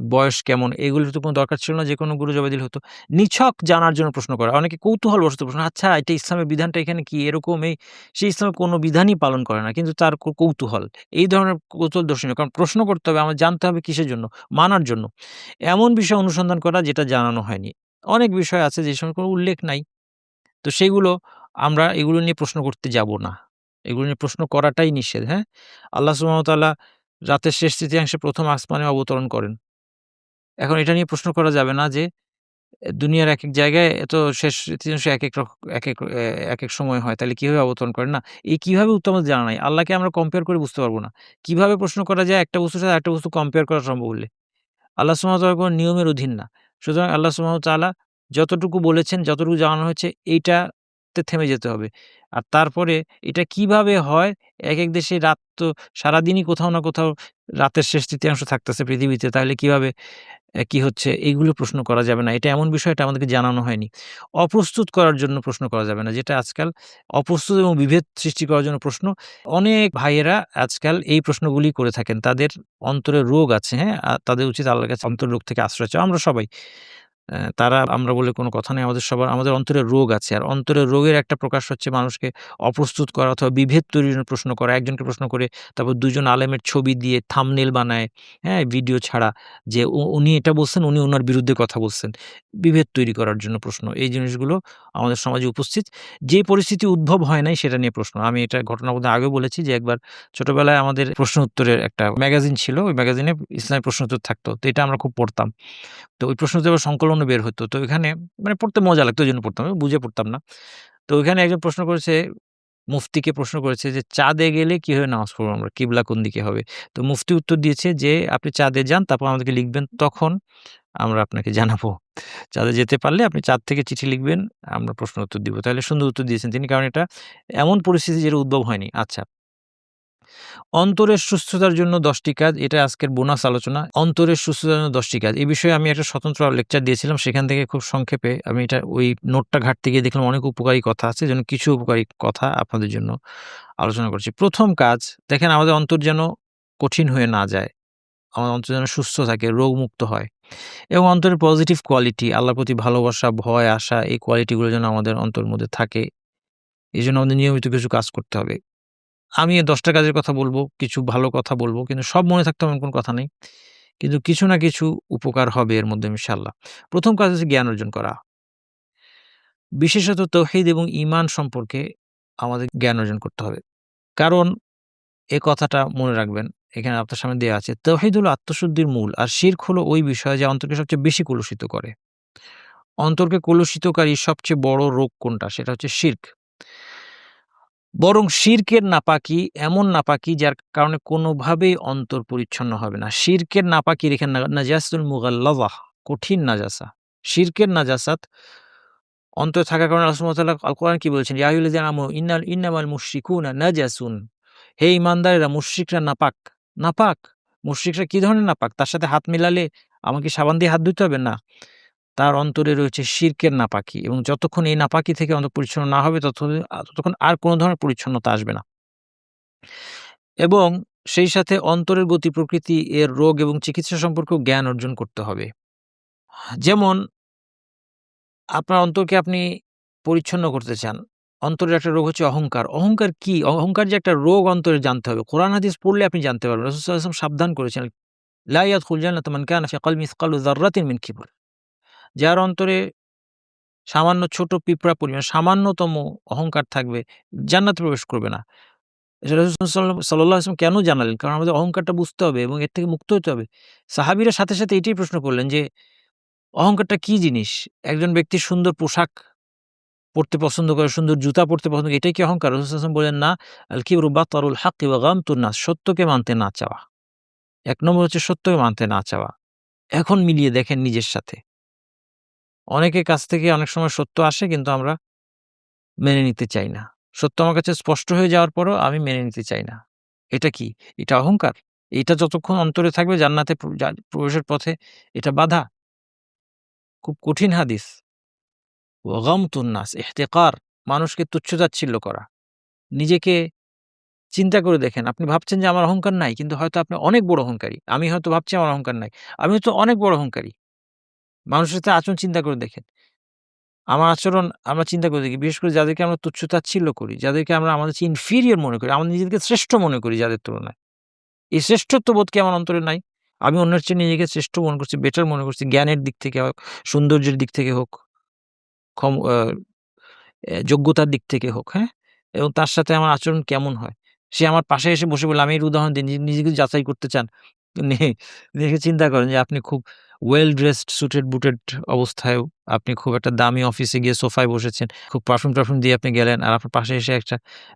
বয়স কেমন? এগুলোর তো কোনো দরকার ছিল না, যেকোনো গরু জবাই দিলে হতো। নিছক জানার জন্য প্রশ্ন করা। অনেকে কৌতূহলবশত প্রশ্ন, আচ্ছা এটা ইসলামের বিধানটা এখানে কি এরকম এই? সে ইসলামের কোনো বিধানই পালন করে না। কিন্তু তার কৌতূহল। এই ধরনের কৌতূহল দর্শনীয়। কারণ প্রশ্ন করতে হবে, আমার জানতে হবে কিসের জন্য? মানার জন্য। এমন বিষয় অনুসন্ধান করা যেটা জানানো হয়নি। অনেক বিষয় আছে যে সময় কোনো উল্লেখ নাই। তো সেগুলো আমরা এগুলো নিয়ে প্রশ্ন করতে যাব না। এগুলো নিয়ে প্রশ্ন করাটাই নিষেধ, হ্যাঁ? আল্লাহ সুবহানাহু ওয়া তাআলা রাতের শেষ তৃতীয়াংশে ১ম আসমানে অবতরণ করেন। এখন এটা নিয়ে প্রশ্ন করা যাবে না যে দুনিয়ার একেক জায়গায় এত শেষ তৃতীয়াংশে একেক একেক সময় হয়। তাহলে কিভাবে অবতরণ করেন? না, এই কিভাবে উত্তম আমাদের জানা নাই। আল্লাহকে আমরা কম্পেয়ার করে বুঝতে পারব না। কিভাবে প্রশ্ন করা যায় একটা বস্তুর সাথে আরেকটা বস্তু কম্পেয়ার করা সম্ভব হলে? আল্লাহ সুবহানাহু ওয়া তাআলার কোন নিয়মের অধীন না। সুতরাং আল্লাহ সুবহানাহু ওয়া তাআলা যতটুকু বলেছেন, যতটুকু জানানো হয়েছে এইটাতে থেমে যেতে হবে। আর তারপরে এটা কিভাবে হয়, একেক দেশে রাত তো সারাদিনই কোথাও না কোথাও রাতের শেষ তৃতীয়াংশ থাকতেছে পৃথিবীতে। তাহলে কিভাবে কি হচ্ছে, এইগুলো প্রশ্ন করা যাবে না। এটা এমন বিষয়টা আমাদেরকে জানানো হয়নি। অপ্রস্তুত করার জন্য প্রশ্ন করা যাবে না। যেটা আজকাল অপ্রস্তুত এবং বিভেদ সৃষ্টি করার জন্য প্রশ্ন। অনেক ভাইয়েরা আজকাল এই প্রশ্নগুলি করে থাকেন। তাদের অন্তরে রোগ আছে, হ্যাঁ? তাদের উচিত আল্লাহর কাছে অন্তরের রোগ থেকে আশ্রয় চাওয়া। আমরা সবাই। তারা আমরা বলে কোনো কথা নেই। আমাদের সবার, আমাদের অন্তরে রোগ আছে। আর অন্তরের রোগের একটা প্রকাশ হচ্ছে মানুষকে অপ্রস্তুত করা অথবা বিভেদ তৈরির জন্য প্রশ্ন করা। একজনকে প্রশ্ন করে তারপর ২ জন আলেমের ছবি দিয়ে থাম্বনেইল বানায়, হ্যাঁ? ভিডিও ছাড়া যে উনি এটা বলছেন, উনি উনার বিরুদ্ধে কথা বলছেন। বিভেদ তৈরি করার জন্য প্রশ্ন। এই জিনিসগুলো আমাদের সমাজে উপস্থিত। যে পরিস্থিতি উদ্ভব হয় নাই সেটা নিয়ে প্রশ্ন। আমি এটা ঘটনা বলতে আগেও বলেছি যে একবার ছোটবেলায় আমাদের প্রশ্ন উত্তরের একটা ম্যাগাজিন ছিল। ওই ম্যাগাজিনে ইসলামি প্রশ্ন উত্তর থাকতো। তো এটা আমরা খুব পড়তাম। তো ওই প্রশ্ন উত্তরের সংকলনও বের হতো। তো ওইখানে মানে পড়তে মজা লাগতো, ওইজন্য পড়তাম। আমি বুঝে পড়তাম না। তো ওইখানে একজন প্রশ্ন করেছে, মুফতিকে প্রশ্ন করেছে যে, "চাঁদে গেলে কিভাবে নামাজ পড়বো আমরা? কিবলা কোন দিকে হবে?" তো মুফতি উত্তর দিয়েছে যে, "আপনি চাঁদে যান, তারপর আমাদেরকে লিখবেন, তখন আমরা আপনাকে জানাবো। চাঁদে যেতে পারলে আপনি চাঁদ থেকে চিঠি লিখবেন, আমরা প্রশ্ন উত্তর দিব।" তাহলে সুন্দর উত্তর দিয়েছেন তিনি। কারণ এটা এমন পরিস্থিতি যেটা উদ্ভব হয়নি। আচ্ছা। অন্তরের সুস্থতার জন্য ১০ টি কাজ, এটা আজকের বোনাস আলোচনা। অন্তরের সুস্থতার জন্য ১০ টি কাজ। এই বিষয়ে আমি একটা স্বতন্ত্র লেকচার দিয়েছিলাম। সেখান থেকে খুব সংক্ষেপে আমি এটা ওই নোটটা ঘাঁটতে গিয়ে দেখলাম অনেক উপকারী কথা আছে। এজন্য কিছু উপকারী কথা আপনাদের জন্য আলোচনা করছি। ১ম কাজ, দেখেন আমাদের অন্তর যেন কঠিন হয়ে না যায়। আমাদের অন্তর যেন সুস্থ থাকে, রোগমুক্ত হয় এবং অন্তরের পজিটিভ কোয়ালিটি, আল্লাহর প্রতি ভালোবাসা, ভয়, আশা, এই কোয়ালিটিগুলো যেন আমাদের অন্তরের মধ্যে থাকে। এজন্য আমাদের নিয়মিত কিছু কাজ করতে হবে। আমি ১০ টা কাজের কথা বলব, কিছু ভালো কথা বলব। কিন্তু সব মনে থাকতে হবে এমন কোনো কথা নেই। কিন্তু কিছু না কিছু উপকার হবে এর মধ্যে ইনশাআল্লাহ। ১ম কাজ হচ্ছে জ্ঞান অর্জন করা। বিশেষত তৌহিদ এবং ঈমান সম্পর্কে আমাদের জ্ঞান অর্জন করতে হবে। কারণ এ কথাটা মনে রাখবেন, এখানে আপনার সামনে দেয়া আছে। তাওহীদ হলো আত্মশুদ্ধির মূল। আর শিরক হলো ওই বিষয় যা অন্তরকে সবচেয়ে বেশি কলুষিত করে। অন্তরকে কলুষিতকারী সবচেয়ে বড় রোগ কোনটা? সেটা হচ্ছে শিরক। বরং শিরকের নাপাকি এমন নাপাকি যার কারণে কোনোভাবেই অন্তর পরিচ্ছন্ন হবে না। শিরকের নাপাকির এখানে নাজাসাতুল মুগাল্লাযা। কঠিন নাজাসা, শিরকের নাজাসাত অন্তরে থাকার কারণে আল্লাহ সুবহানাহু ওয়া তাআলা আল কোরআন কি বলছেন? ইয়া আইয়ুহাল্লাযীনা আমানু ইন্নামাল মুশরিকুনা নাজাসুন। হে ঈমানদারেরা, মুশরিকরা নাপাক। নাপাক? মুশরিকরা কি ধরনের নাপাক? তার সাথে হাত মিলালে আমাকে সাবান দিয়ে হাত ধুইতে হবে? না। তার অন্তরে রয়েছে শিরকের নাপাকি, এবং যতক্ষণ এই নাপাকি থেকে অন্তর পরিচ্ছন্ন না হবে ততক্ষণ আর কোন ধরনের পরিচ্ছন্নতা আসবে না। এবং সেই সাথে অন্তরের গতি প্রকৃতি, এর রোগ এবং চিকিৎসা সম্পর্কেও জ্ঞান অর্জন করতে হবে। যেমন আপনার অন্তরকে আপনি পরিচ্ছন্ন করতে চান। অন্তরের একটা রোগ হচ্ছে অহংকার। অহংকার কি? অহংকার যে একটা রোগ অন্তরে জানতে হবে। কোরআন হাদিস পড়লে আপনি জানতে পারবেন। রাসূল সাল্লাল্লাহু আলাইহি ওয়াসাল্লাম সাবধান করেছেন, লা ইয়াদখুল জান্নাতা মান কানা ফি কলবিহি মিসকালু যাররাতিন মিন কিবর। যার অন্তরে সামান্য ছোট পিঁপড়া পরিমাণ সামান্যতম অহংকার থাকবে, জান্নাতে প্রবেশ করবে না। এটা রাসূল সাল্লাল্লাহু আলাইহি ওয়াসাল্লাম কেন জানালেন? কারণ আমাদের অহংকারটা বুঝতে হবে এবং এর থেকে মুক্ত হতে হবে। সাহাবীরা সাথে, সাথে এটাই প্রশ্ন করলেন যে, অহংকারটা কি জিনিস? একজন ব্যক্তি সুন্দর পোশাক পড়তে পছন্দ করে, সুন্দর জুতা পড়তে পছন্দ করে, এটাই কি অহংকার? রাসূল সাল্লাল্লাহু আলাইহি ওয়াসাল্লাম বললেন, "না, আল কিবরু বাতারুল হাক্কি ওয়া গামতুন নাস।" সত্যকে মানতে না চাওয়া। ১ নম্বর হচ্ছে সত্যকে মানতে না চাওয়া। এখন মিলিয়ে দেখেন নিজের সাথে। অনেকের কাছ থেকে অনেক সময় সত্য আসে, কিন্তু আমরা মেনে নিতে চাই না। সত্য আমার কাছে স্পষ্ট হয়ে যাওয়ার পরও আমি মেনে নিতে চাই না। এটা কি? এটা অহংকার? এইটা যতক্ষণ অন্তরে থাকবে জান্নাতে প্রবেশের পথে এটা বাধা। খুব কঠিন হাদিস। ওয়া গামতুন নাস, ইহতিকার, মানুষকে তুচ্ছ-তাচ্ছিল্য করা। নিজেকে চিন্তা করে দেখেন, আপনি ভাবছেন যে আমার অহংকার নাই, কিন্তু হয়তো আপনি অনেক বড় অহংকারী। আমি হয়তো ভাবছি আমার অহংকার নাই। আমি হয়তো অনেক বড় অহংকারী। মানুষের সাথে আচরণ চিন্তা করে দেখেন। আমার আচরণ আমরা চিন্তা করে দেখি। বিশেষ করে যাদেরকে আমরা তুচ্ছ-তাচ্ছিল্য করি, যাদেরকে আমরা আমাদের চেয়ে ইনফিরিয়র মনে করি, আমরা নিজেদেরকে শ্রেষ্ঠ মনে করি যাদের তুলনায়। এই শ্রেষ্ঠত্ববোধ কি আমার অন্তরে নাই? আমি অন্যের চেয়ে নিজেকে শ্রেষ্ঠ মনে করছি, বেটার মনে করছি, জ্ঞানের দিক থেকে হোক, সৌন্দর্যের দিক থেকে হোক, ক্ষম আ যোগ্যতার দিক থেকে হোক, হ্যাঁ? এবং তার সাথে আমার আচরণ কেমন হয়? সে আমার পাশে এসে বসে বলল, আমি এর উদাহরণ দিই, নিজেকে যাচাই করতে চান। নে দেখে চিন্তা করেন যে আপনি খুব ওয়েল ড্রেসড, সুটেড বুটেড অবস্থায়ও আপনি খুব একটা দামি অফিসে গিয়ে সোফায় বসেছেন। খুব পারফিউম-টারফিউম দিয়ে আপনি গেলেন। আর আপনার পাশে এসে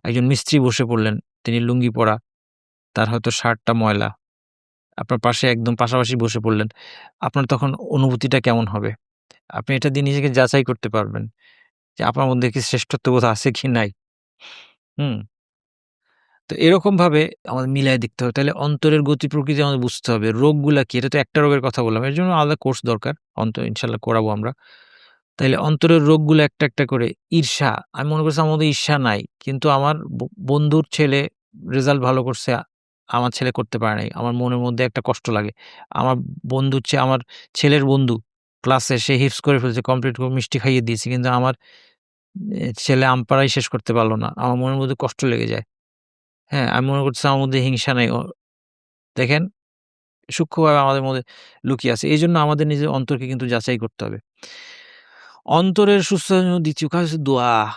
একজন মিস্ত্রি বসে পড়লেন। তিনি লুঙ্গি পরা, তার হয়তো শার্টটা ময়লা। আপনার পাশে একদম পাশাপাশি বসে পড়লেন। আপনার তখন অনুভূতিটা কেমন হবে? আপনি এটা দিয়ে নিজেকে যাচাই করতে পারবেন যে আপনার মধ্যে কি শ্রেষ্ঠত্ববোধ আছে কি নাই? হুম? তো এরকমভাবে আমাদের মিলায় দেখতে হবে। তাহলে অন্তরের গতি প্রকৃতি আমাদের বুঝতে হবে। রোগগুলা কি? এটা তো একটা রোগের কথা বললাম। এর জন্য আলাদা কোর্স দরকার। ইনশাআল্লাহ করাবো আমরা। তাইলে অন্তরের রোগগুলো একটা, একটা করে ঈর্ষা। আমি মনে করছি আমার মধ্যে ঈর্ষা নাই। কিন্তু আমার বন্ধুর ছেলে রেজাল্ট ভালো করছে, আমার ছেলে করতে পারে নাই। আমার মনের মধ্যে একটা কষ্ট লাগে। আমার আমার ছেলের বন্ধু ক্লাসে সে হিফজ করে ফেলছে, কমপ্লিট করে মিষ্টি খাইয়ে দিয়েছি। কিন্তু আমার ছেলে আম পাড়াই শেষ করতে পারল না। আমার মনের মধ্যে কষ্ট লেগে যায়। হ্যাঁ? আমি মনে করতেছি আমার মধ্যে হিংসা নাই। দেখেন, সূক্ষ্মভাবে আমাদের মধ্যে লুকিয়ে আছে। এজন্য আমাদের নিজের অন্তরকে কিন্তু যাচাই করতে হবে। অন্তরের সুস্থতার জন্য ২য় কাজ হচ্ছে দোয়া।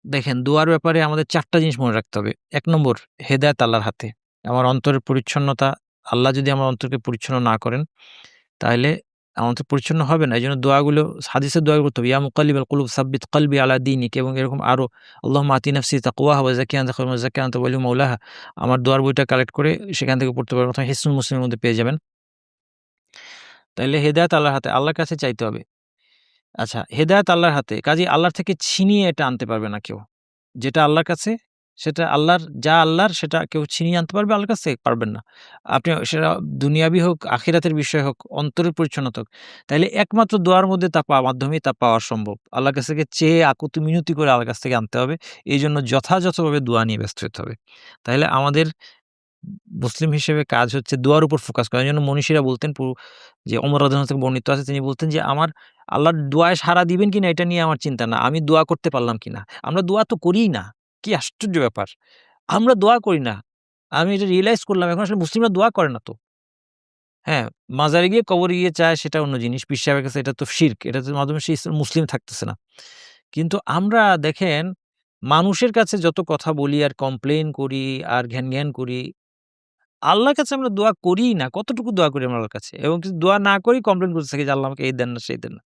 দেখেন, দোয়ার ব্যাপারে আমাদের ৪ টা জিনিস মনে রাখতে হবে। ১ নম্বর, হেদায়েত আল্লাহর হাতে। আমার অন্তরের পরিচ্ছন্নতা, আল্লাহ যদি আমার অন্তরকে পরিচ্ছন্ন না করেন, তাহলে আমার অন্তর পরিচ্ছন্ন হবে না। এজন্য দোয়াগুলো, হাদিসের দোয়া করতে হবে। ইয়া মুকাল্লিবাল কুলুব সাব্বিত কলবি আলা দীনিক, এবং এরকম আরো, আল্লাহুম্মা আতি নাফসি তাকওয়াহা ওয়া যাক্কিহা আনতা খায়রুম মান যাক্কাহা আনতা ওয়ালিয়্যুম মাওলাহা। আমার দোয়ার বইটা কালেক্ট করে সেখান থেকে পড়তে পারবেন, অথবা হিসনুল মুসলিমের মধ্যে পেয়ে যাবেন। তাইলে হেদায়েত আল্লাহর হাতে, আল্লাহর কাছে চাইতে হবে। আচ্ছা, হেদায়েত আল্লাহর হাতে। কাজেই আল্লাহর থেকে ছিনিয়ে এটা আনতে পারবে না কেউ। যেটা আল্লাহর কাছে, সেটা আল্লাহর, যা আল্লাহর সেটা কেউ ছিনিয়ে আনতে পারবে আল্লাহর কাছ থেকে? পারবেন না। আপনি সেটা দুনিয়াবি হোক, আখিরাতের বিষয় হোক, অন্তরের পরিচ্ছন্নতা হোক। তাইলে একমাত্র দোয়ার মধ্যে মাধ্যমেই তা পাওয়া সম্ভব। আল্লাহর কাছ থেকে চেয়ে আকুতি মিনতি করে আল্লাহর কাছ থেকে আনতে হবে। এইজন্য যথাযথভাবে দোয়া নিয়ে ব্যস্ত হতে হবে। তাইলে আমাদের মুসলিম হিসেবে কাজ হচ্ছে দোয়ার উপর ফোকাস করা। এজন্য মনীষীরা বলতেন, যে ওমর রাদিয়াল্লাহু আনহু থেকে বর্ণিত আছে, তিনি বলতেন যে, "আমার আল্লাহর দোয়ায় সাড়া দিবেন কিনা এটা নিয়ে আমার চিন্তা না। আমি দোয়া করতে পারলাম কিনা।" আমরা দোয়া তো করিই না। কি আশ্চর্য ব্যাপার! আমরা দোয়া করি না। আমি এটা রিয়ালাইজ করলাম এখন, আসলে মুসলিমরা দোয়া করে না তো। হ্যাঁ, মাজারে গিয়ে কবরে গিয়ে চায় সেটা অন্য জিনিস। পীর সাহেবের কাছে এটা তো শিরক। এটার মাধ্যমে সে মুসলিম থাকতেছে না। কিন্তু আমরা দেখেন, মানুষের কাছে যত কথা বলি আর কমপ্লেইন করি আর ঘ্যান-ঘ্যান করি, আল্লাহর কাছে আমরা দোয়া করিই না। কতটুকু দোয়া করি আমরা আল্লাহর কাছে? এবং কিছু দোয়া না করেই কমপ্লেইন করতে থাকি যে, আল্লাহ আমাকে এই দেন না, সেই দেন না।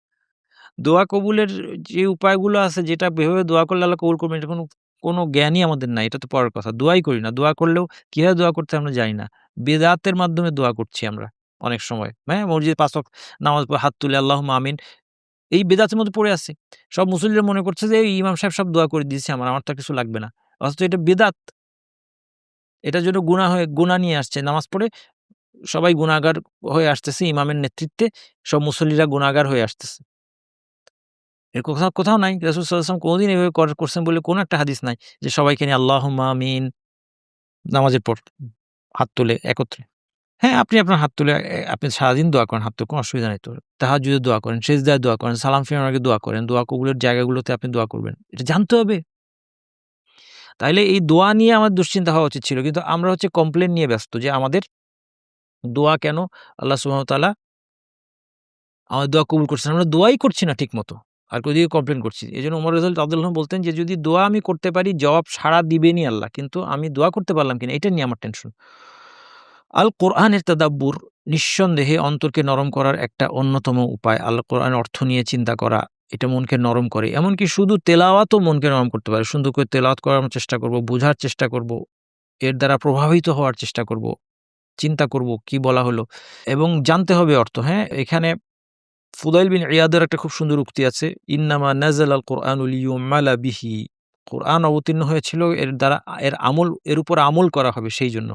দোয়া কবুলের যে উপায়গুলো আছে, যেটা এভাবে দোয়া করলে আল্লাহ কবুল করবেন, এটা কোনো জ্ঞানই আমাদের নাই। এটা তো পরের কথা। দোয়াই করি না। দোয়া করলেও কিভাবে দোয়া করতে হয় আমরা জানি না। বেদাতের মাধ্যমে দোয়া করছি আমরা। অনেক সময়। হ্যাঁ? মসজিদে ৫ ওয়াক্ত নামাজ পড়ে হাত তুলে আল্লাহুম্মা আমিন। এই বেদাতের মধ্যে পড়ে আছে। সব মুসল্লিরা মনে করছে যে এই ইমাম সাহেব সব দোয়া করে দিয়েছে আমার তো আর কিছু লাগবে না। অথচ এটা বেদাত। এটার জন্য গুনাহ নিয়ে আসছে। নামাজ পড়ে সবাই গুনাহগার হয়ে আসতেছে ইমামের নেতৃত্বে সব মুসল্লিরা গুনাহগার হয়ে আসতেছে। এর কোথাও নাই। রাসূল সাল্লাল্লাহু আলাইহি ওয়াসাল্লাম কোনদিন এভাবে করছেন বলে কোন একটা হাদিস নাই যে সবাইকে নিয়ে আল্লাহুম্মা আমিন নামাজের পর হাত তুলে একত্রে। হ্যাঁ, আপনি আপনার হাত তুলে আপনি সারাদিন দোয়া করেন, হাত তুলে কোনো অসুবিধা নেই তো। তাহাজ্জুদে দোয়া করেন, সেজদায় দোয়া করেন, সালাম ফিরানোর আগে দোয়া করেন। দোয়া কবুলের জায়গাগুলোতে আপনি দোয়া করবেন। এটা জানতে হবে। তাইলে এই দোয়া নিয়ে আমার দুশ্চিন্তা হওয়া উচিত ছিল। কিন্তু আমরা হচ্ছে কমপ্লেইন নিয়ে ব্যস্ত যে আমাদের দোয়া কেন আল্লাহ সুবহানাহু ওয়া তাআলা আমাদের দোয়া কবুল করছেন। আমরা দোয়াই করছি না ঠিকমতো। আর ওদিকে কমপ্লেইন করছি। এজন্য ওমর রাদিয়াল্লাহু আনহু বলতেন যে যদি দোয়া আমি করতে পারি জবাব সাড়া দিবেনই আল্লাহ। কিন্তু আমি দোয়া করতে পারলাম কিনা এটা নিয়ে আমার টেনশন। আল কোরআনের তাদাব্বুর নিঃসন্দেহে অন্তরকে নরম করার একটা অন্যতম উপায়। আল কোরআনের অর্থ নিয়ে চিন্তা করা, এটা মনকে নরম করে। এমনকি শুধু তেলাওয়াতও মনকে নরম করতে পারে। সুন্দর করে তেলাওয়াত করার আমরা চেষ্টা করব, বোঝার চেষ্টা করব, এর দ্বারা প্রভাবিত হওয়ার চেষ্টা করব, চিন্তা করব কি বলা হলো এবং জানতে হবে অর্থ, হ্যাঁ? এখানে ফুদাইল বিন ইয়াদের একটা খুব সুন্দর উক্তি আছে। ইন্নামা নাযালা আল কোরআনু লিয়ুমালা বিহি। কোরআন অবতীর্ণ হয়েছিল এর দ্বারা এর উপর আমল করা হবে সেইজন্য।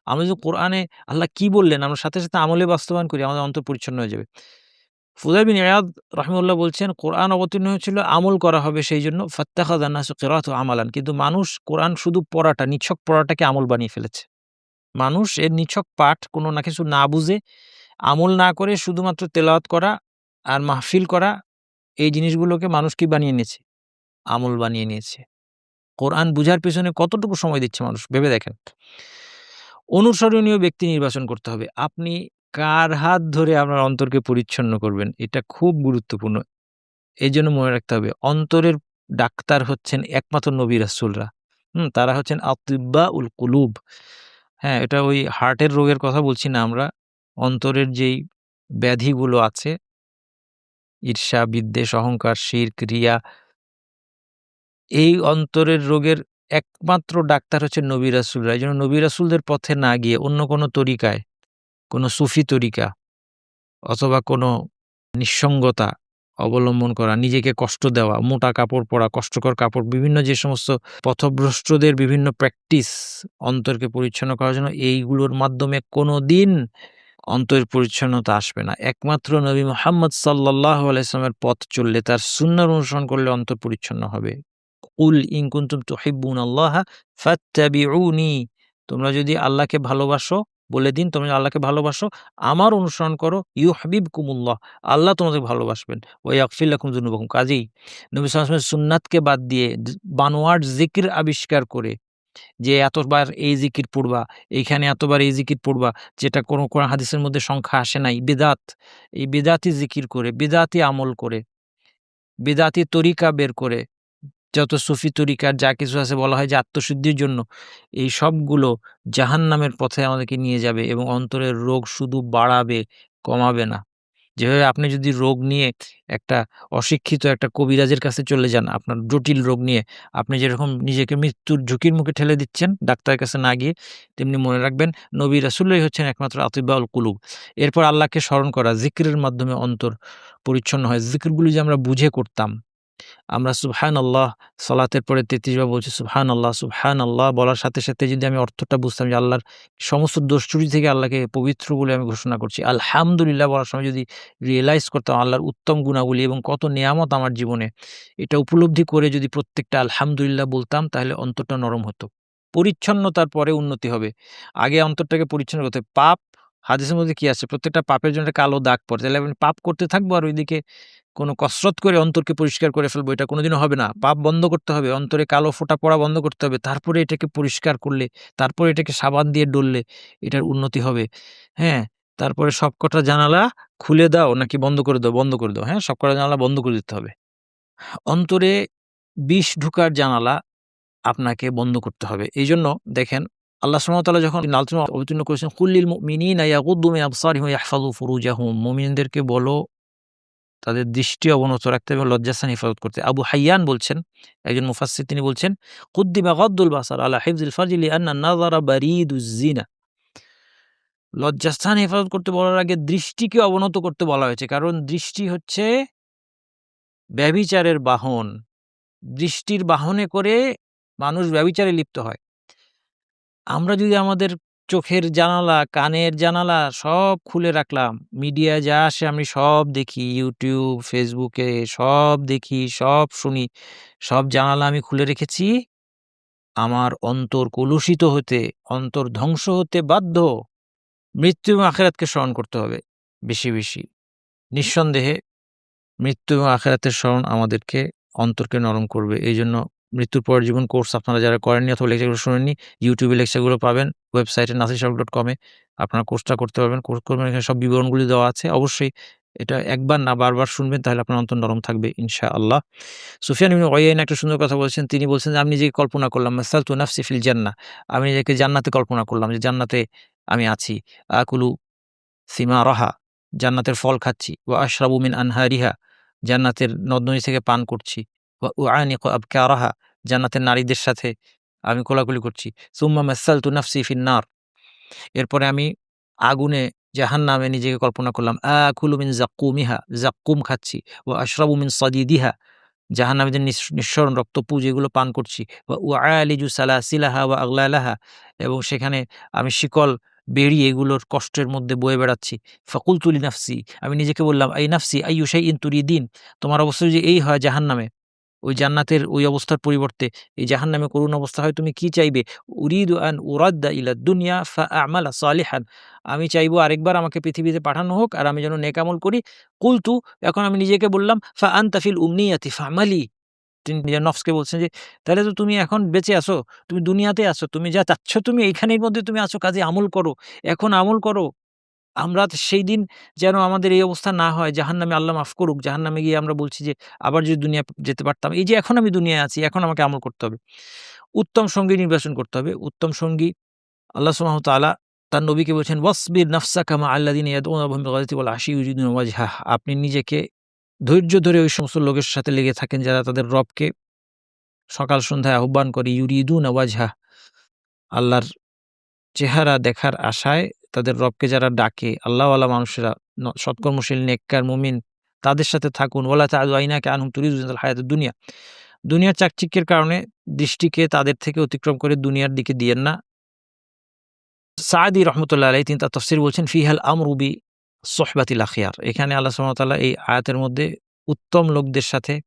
আমরা যদি কোরআনে আল্লাহ কি বললেন আমরা সাথে আমলে বাস্তবায়ন করি আমাদের অন্তর পরিচ্ছন্ন হয়ে যাবে। ফুদাইল বিন ইয়াদ রাহিমাহুল্লাহ বলছেন কোরআন অবতীর্ণ হয়েছিল আমল করা হবে সেইজন্য ফাত্তাখাযান নাসু কিরাআতাহু আমালান। কিন্তু মানুষ কোরআন শুধু পড়াটা নিছক পড়াটাকে আমল বানিয়ে ফেলেছে। মানুষ এর নিছক পাঠ কোনো না কিছু না বুঝে আমল না করে শুধুমাত্র তেলাওয়াত করা আর মাহফিল করা এই জিনিসগুলোকে মানুষ কি বানিয়ে নিয়েছে? আমল বানিয়ে নিয়েছে। কোরআন বুঝার পেছনে কতটুকু সময় দিচ্ছে মানুষ ভেবে দেখেন। অনুসরণীয় ব্যক্তি নির্বাচন করতে হবে। আপনি কার হাত ধরে আপনার অন্তরকে পরিচ্ছন্ন করবেন এটা খুব গুরুত্বপূর্ণ। এজন্য মনে রাখতে হবে অন্তরের ডাক্তার হচ্ছেন একমাত্র নবী রাসূলরা। তারা হচ্ছেন আতিব্বাউল কুলুব। হ্যাঁ, এটা ওই হার্টের রোগের কথা বলছি না আমরা। অন্তরের যেই ব্যাধিগুলো আছে ঈর্ষা, বিদ্বেষ, অহংকার, শিরক, রিয়া এই অন্তরের রোগের একমাত্র ডাক্তার হচ্ছেন নবী রাসূলরা। এজন্য নবী রাসূলদের পথে না গিয়ে অন্য কোনো তরিকায়, কোনো সুফি তরিকা অথবা কোনো নিঃসঙ্গতা অবলম্বন করা, নিজেকে কষ্ট দেওয়া, মোটা কাপড় পরা, কষ্টকর কাপড়, বিভিন্ন যে সমস্ত পথভ্রষ্টদের বিভিন্ন প্র্যাকটিস অন্তরকে পরিচ্ছন্ন করার জন্য এইগুলোর মাধ্যমে কোনোদিন অন্তরের পরিচ্ছন্নতা আসবে না। একমাত্র নবী মুহাম্মদ সাল্লাল্লাহু আলাইহি ওয়াসাল্লামের পথ চললে, তার সুন্নাহর অনুসরণ করলে অন্তর পরিচ্ছন্ন হবে। কুল ইন কুনতুম তুহিব্বুনাল্লাহা ফাত্তাবিউনি। তোমরা যদি আল্লাহকে ভালোবাসো, বলে দিন তোমরা আল্লাহকে ভালোবাসো, আমার অনুসরণ করো, ইউহবিবকুমুল্লাহ। আল্লাহ তোমাদের ভালোবাসবেন। ওয়া ইয়াগফির লাকুম যুনুবাকুম। কাজেই নবী সাল্লাল্লাহু আলাইহি ওয়াসাল্লামের সুন্নাতকে বাদ দিয়ে বানোয়াট জিকির আবিষ্কার করে যে এতবার এই জিকির পড়বা, এইখানে এতবার এই জিকির পড়বা, যেটা কোনো কোরআন হাদিসের মধ্যে সংখ্যা আসে নাই। বিদআত। এই বিদআতি জিকির করে, বিদআতি আমল করে, বিদআতি তরিকা বের করে যত সুফি তরিকার যা কিছু আছে বলা হয় যে আত্মশুদ্ধির জন্য, এই সবগুলো জাহান্নামের পথে আমাদেরকে নিয়ে যাবে এবং অন্তরের রোগ শুধু বাড়াবে, কমাবে না। যেভাবে আপনি যদি রোগ নিয়ে একটা অশিক্ষিত একটা কবিরাজের কাছে চলে যান, আপনার জটিল রোগ নিয়ে আপনি যেরকম নিজেকে মৃত্যুর ঝুঁকির মুখে ঠেলে দিচ্ছেন ডাক্তারের কাছে না গিয়ে, তেমনি মনে রাখবেন নবী রাসূলই হচ্ছেন একমাত্র আতিবাউল কুলুব। এরপর আল্লাহকে স্মরণ করা, জিকিরের মাধ্যমে অন্তর পরিচ্ছন্ন হয়। জিকিরগুলি যে আমরা বুঝে করতাম। আমরা সুবহানাল্লাহ সালাতের পরে ৩৩ বার বলছি সুবহানাল্লাহ, সুবহানাল্লাহ বলার সাথে যদি আমি অর্থটা বুঝতাম যে আল্লাহর সমস্ত দোষ ত্রুটি থেকে আল্লাহকে পবিত্র বলে আমি ঘোষণা করছি। আলহামদুলিল্লাহ বলার সময় যদি রিয়ালাইজ করতাম আল্লাহর উত্তম গুণাবলী এবং কত নেয়ামত আমার জীবনে, এটা উপলব্ধি করে যদি প্রত্যেকটা আলহামদুলিল্লাহ বলতাম তাহলে অন্তরটা নরম হতো। পরিচ্ছন্নতার পরে উন্নতি হবে। আগে অন্তরটাকে পরিচ্ছন্ন করতে হবে। পাপ হাদিসের মধ্যে কি আছে? প্রত্যেকটা পাপের জন্য একটা কালো দাগ পড়ে। তাহলে আমি পাপ করতে থাকবো আর ওইদিকে কোনো কসরত করে অন্তরকে পরিষ্কার করে ফেলবো, এটা কোনোদিনও হবে না। পাপ বন্ধ করতে হবে, অন্তরে কালো ফোঁটা পড়া বন্ধ করতে হবে। তারপরে এটাকে পরিষ্কার করলে, তারপরে এটাকে সাবান দিয়ে ডললে এটার উন্নতি হবে। হ্যাঁ? তারপরে সবকটা জানালা খুলে দাও নাকি বন্ধ করে দাও? বন্ধ করে দাও। হ্যাঁ? সবকটা জানালা বন্ধ করে দিতে হবে। অন্তরে বিষ ঢুকার জানালা আপনাকে বন্ধ করতে হবে। এইজন্য দেখেন আল্লাহ সুবহানাহু ওয়া তাআলা যখন আলোচনা অবতীর্ণ করেছেন, "কুল লিল মুমিনিনা ইয়াগুদ্দু মিন আবসারিহিম ওয়া ইয়াহফাযু ফুরুজাহুম।" মুমিনদেরকে বলো তাদের দৃষ্টি অবনত রাখতে এবং লজ্জাস্থান হেফাজত করতে। আবু হাইয়ান বলছেন, একজন মুফাসসির তিনি বলছেন, "কুদ্দিমা গাদ্দুল বাসার আলা হিফযিল ফারজি লিআন্না আন-নাযারা বারিদুজ জিনা।" লজ্জাস্থান হেফাজত করতে বলার আগে দৃষ্টিকে অবনত করতে বলা হয়েছে। কারণ দৃষ্টি হচ্ছে ব্যভিচারের বাহন। দৃষ্টির বাহনে করে মানুষ ব্যভিচারে লিপ্ত হয়। আমরা যদি আমাদের চোখের জানালা, কানের জানালা সব খুলে রাখলাম, মিডিয়ায় যা আসে আমি সব দেখি, YouTube, Facebook এ সব দেখি, সব শুনি, সব জানালা আমি খুলে রেখেছি, আমার অন্তর কলুষিত হতে, অন্তর ধ্বংস হতে বাধ্য। মৃত্যু এবং আখিরাতকে স্মরণ করতে হবে বেশি, বেশি। নিঃসন্দেহে মৃত্যু এবং আখিরাতের স্মরণ আমাদেরকে অন্তরকে নরম করবে। এইজন্য মৃত্যুর পরের জীবন কোর্স আপনারা যারা করেননি অথবা লেকচারগুলো শোনেননি, YouTube এ লেকচারগুলো পাবেন। ওয়েবসাইটে nasirshahab.com এ আপনারা কোর্সটা করতে পারবেন। কোর্স করবেন, এখানে সব বিবরণগুলি দেওয়া আছে। অবশ্যই এটা একবার না বারবার শুনবেন, তাহলে আপনার অন্তর নরম থাকবে ইনশাআল্লাহ। সুফিয়ান ইবনে উয়াইনা একটা সুন্দর কথা বলেছেন। তিনি বলছেন যে, "আমি নিজেকে কল্পনা করলাম, মাসালতু নাফসি ফিল জান্নাহ।" আমি নিজেকে জান্নাতে কল্পনা করলাম যে জান্নাতে আমি আছি। আকুলু সিমারাহা, জান্নাতের ফল খাচ্ছি। ওয়া আশরাবু মিন আনহারিহা, জান্নাতের নদ-নদী থেকে পান করছি। ওয়া উআনিকু আবকারাহা, জান্নাতের নারীদের সাথে আমি কোলাকুলি করছি। সুম্মা মাসালতু নাফসি ফিন-নার, এরপরে আমি আগুনে জাহান্নামে নিজেকে কল্পনা করলাম। আকুলু মিন যাক্কুমিহা, যাক্কুম খাচ্ছি। ওয়া আশরাবু মিন সাদিদিহা, জাহান্নামীদের নিঃসরণ রক্তপুঁজ এগুলো পান করছি। ওয়া উআলিজু সালাসিলাহা ওয়া আগলালাহা, এবং সেখানে আমি শিকল বেড়ি এগুলোর কষ্টের মধ্যে বয়ে বেড়াচ্ছি। ফাকুলতু লিনাফসি, আমি নিজেকে বললাম, আই নাফসি আইয়ু শাইইন তুরিদিন, তোমার অবস্থা যদি এই হয় জাহান্নামে, ওই জান্নাতের ওই অবস্থার পরিবর্তে এই জাহান্নামে করুণ অবস্থা হয়, তুমি কি চাইবে? উরিদু আন উরাদ্দা ইলা দুনিয়া ফাআমালা সালিহান, আমি চাইবো আরেকবার আমাকে পৃথিবীতে পাঠানো হোক আর আমি যেন নেক আমল করি। কুলতু, এখন আমি নিজেকে বললাম, ফা আনতা ফিল উমনিয়াতি ফামালি, তিনি নিজের নফসকে বলছেন যে, তাহলে তো তুমি এখন বেঁচে আছো, তুমি দুনিয়াতে আছো, তুমি যা চাচ্ছ তুমি এইখানের মধ্যে তুমি আছো, কাজে আমল করো, এখন আমল করো। আমরা সেই দিন যেন আমাদের এই অবস্থা না হয়, জাহান্নামে আল্লাহ মাফ করুক, জাহান্নামে গিয়ে আমরা বলছি যে আবার যদি দুনিয়া যেতে পারতাম। এই যে এখন আমি দুনিয়ায় আছি, এখন আমাকে আমল করতে হবে। উত্তম সঙ্গী নির্বাচন করতে হবে। উত্তম সঙ্গী আল্লাহ সুবহানাহু ওয়া তাআলা তার নবীকে বলছেন, ওয়াসবির নাফসাকা মা আল্লাযিনা ইয়াদউনা রাব্বাহুম বিল-গাদাতি ওয়াল আশি ইউরিদুনা ওয়াজহাহ, আপনি নিজেকে ধৈর্য ধরে ওই সমস্ত লোকের সাথে লেগে থাকেন যারা তাদের রবকে সকাল সন্ধ্যায় আহ্বান করে, ইউরিদুনা ওয়াজহাহ, আল্লাহর চেহারা দেখার আশায় তাদের রবকে যারা ডাকে, আল্লাহওয়ালা মানুষেরা, সৎকর্মশীল নেককার মুমিন, তাদের সাথে থাকুন। ওয়ালা তা'দু আইনাকা আনহুম তুরিদু জিনাতাল হায়াতিদ দুনিয়া, দুনিয়ার চাকচিক্যের কারণে দৃষ্টিকে তাদের থেকে অতিক্রম করে দুনিয়ার দিকে দিয়েন না। সাঈদী রহমতুল্লাহ আলাইহি তিনি তার তাফসীরে বলছেন, ফিহাল আমরু বি সুহবাতিল আখিয়ার, এখানে আল্লাহ সুবহানাহু ওয়া তাআলা এই আয়াতের মধ্যে উত্তম লোকদের সাথে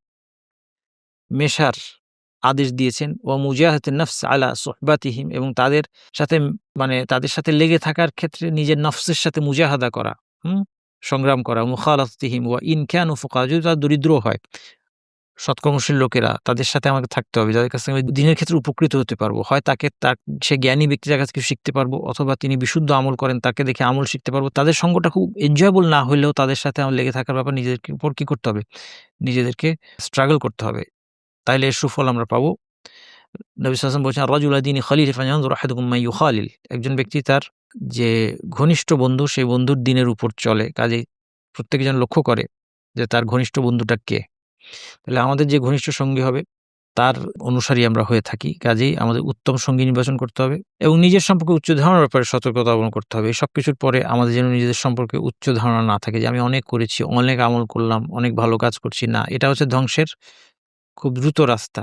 মেশার আদেশ দিয়েছেন। ওয়া মুজাহাদাতুন নাফস আলা সুহবাতিহিম, এবং তাদের সাথে মানে তাদের সাথে লেগে থাকার ক্ষেত্রে নিজের নফসের সাথে মুজাহাদা করা, সংগ্রাম করা। মুখালাতাতিহিম ওয়া ইন কানু ফুকারা, যদি তারা দরিদ্র হয়, সৎকর্মশীল লোকেরা, তাদের সাথে আমাকে থাকতে হবে, যাদের কাছ থেকে আমি দ্বীনের ক্ষেত্রে উপকৃত হতে পারবো। হয় তাকে সে জ্ঞানী ব্যক্তি, যার কাছ থেকে শিখতে পারবো, অথবা তিনি বিশুদ্ধ আমল করেন, তাকে দেখে আমল শিখতে পারবো। তাদের সঙ্গটা খুব এনজয়েবল না হইলেও তাদের সাথে আমার লেগে থাকার ব্যাপার নিজেদেরকে উপর কি করতে হবে? নিজেদেরকে স্ট্রাগল করতে হবে। তাইলে এর সুফল আমরা পাবো। নবী সাল্লাল্লাহু আলাইহি ওয়াসাল্লাম বলছেন, রাজুলা দীনি খলিলি ফালইয়ানজুর আহাদুকুম মান ইউখালিল, একজন ব্যক্তি তার যে ঘনিষ্ঠ বন্ধু, সেই বন্ধুর দ্বীনের উপর চলে। কাজেই প্রত্যেকে যেন লক্ষ্য করে যে তার ঘনিষ্ঠ বন্ধুটা কে। তাহলে আমাদের যে ঘনিষ্ঠ সঙ্গী হবে তার অনুসারী আমরা হয়ে থাকি। কাজেই আমাদের উত্তম সঙ্গী নির্বাচন করতে হবে এবং নিজের সম্পর্কে উচ্চ ধারণার ব্যাপারে সতর্কতা অবলম্বন করতে হবে। এই সবকিছুর পরে আমাদের যেন নিজেদের সম্পর্কে উচ্চ ধারণা না থাকে যে আমি অনেক করেছি, অনেক আমল করলাম, অনেক ভালো কাজ করছি। না, এটা হচ্ছে ধ্বংসের খুব দ্রুত রাস্তা।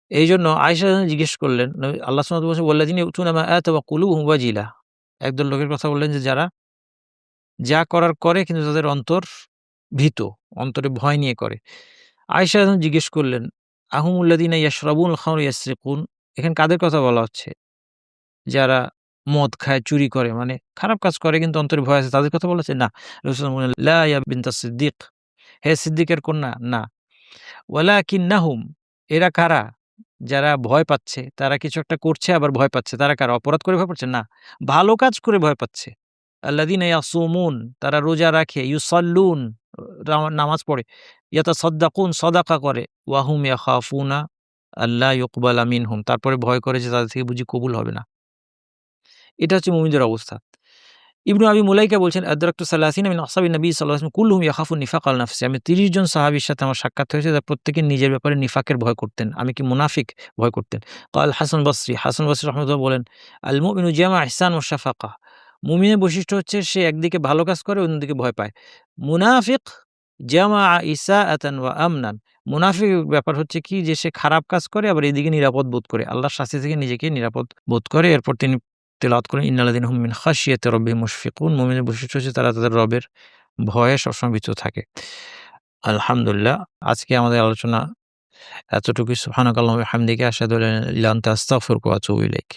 এইজন্য আয়েশা জিজ্ঞেস করলেন, আল্লাহ সুবহানাহু ওয়া তাআলা বলছেন, ওয়াল্লাযিনা ইউতুনা মা আতাউ ওয়া কুলুবুহুম ওয়াজিলা, একদল লোকের কথা বললেন যে যারা যা করার করে কিন্তু তাদের অন্তর ভীত, অন্তরে ভয় নিয়ে করে। আয়েশা জিজ্ঞেস করলেন, আহুমুল্লাযিনা ইয়াশরাবুল খামরা ইয়াসরিকুন, এখানে কাদের কথা বলা হচ্ছে? যারা মদ খায়, চুরি করে, মানে খারাপ কাজ করে কিন্তু অন্তরে ভয় আছে, তাদের কথা বলা হচ্ছে? না। রাসূলুল্লাহ বললেন, লা ইয়া বিনতা সিদ্দিক, হে সিদ্দিকের কন্যা, না। ওয়ালাকিন্নাহুম, এরা কারা? যারা ভয় পাচ্ছে, তারা কিছু একটা করছে আবার ভয় পাচ্ছে। তারা কারা? অপরাধ করে ভয় পাচ্ছে? না, ভালো কাজ করে ভয় পাচ্ছে। আল্লাযিনা ইয়াসুমুন, তারা রোজা রাখে, ইউসাল্লুন, নামাজ পড়ে, ইয়াতাসাদ্দাকুন, সদাকা করে, ওয়া হুম ইয়াখাফুনা আল্লা ইউকবালা মিনহুম, তারপরে ভয় করে যে তাদের থেকে বুঝি কবুল হবে না। এটা হচ্ছে মুমিনদের অবস্থা। ইবনু আবি মুলাইকা বলছেন, আদরাকতু সালাসিনা মিন আসহাবিন নবী সাল্লাল্লাহু আলাইহি ওয়াসাল্লাম কুল্লুহুম ইয়াখাফুন নিফাক আল নাফসি, আমি ৩০ জন সাহাবীর সাথে আমার সাক্ষাৎ হয়েছে, যারা প্রত্যেকে নিজের ব্যাপারে নিফাকের ভয় করতেন। আমি কি মুনাফিক? ভয় করতেন। ক্বাল হাসান বসরি, হাসান বসরি রাহমাতুল্লাহ বলেন, আল মুমিনু জামা ইহসান ওয়া শাফাকা, মুমিনের বৈশিষ্ট্য হচ্ছে সে একদিকে ভালো কাজ করে, অন্যদিকে ভয় পায়। মুনাফিক জামাআ ইসাআতান ওয়া আমনান। মুনাফিকের ব্যাপার হচ্ছে কি যে সে খারাপ কাজ করে আবার এদিকে নিরাপদ বোধ করে। আল্লাহর শাস্তি থেকে নিজেকে নিরাপদ বোধ করে। এরপর তিনি তেলাওয়াত করেন ইন্নাল্লাযীনা হুম মিন খাশিয়াতি রাব্বিহিম মুশফিকুন। মুমিনের বৈশিষ্ট্য হচ্ছে তারা তাদের রবের ভয়ে সবসময় ভীত থাকে। আলহামদুলিল্লাহ। আজকে আমাদের আলোচনা এতটুকুই। সুবহানাকাল্লাহুম্মা ওয়া বিহামদিকা আশহাদু আল্লা ইলাহা ইল্লা আনতা আস্তাগফিরুকা ওয়া আতুবু ইলাইক।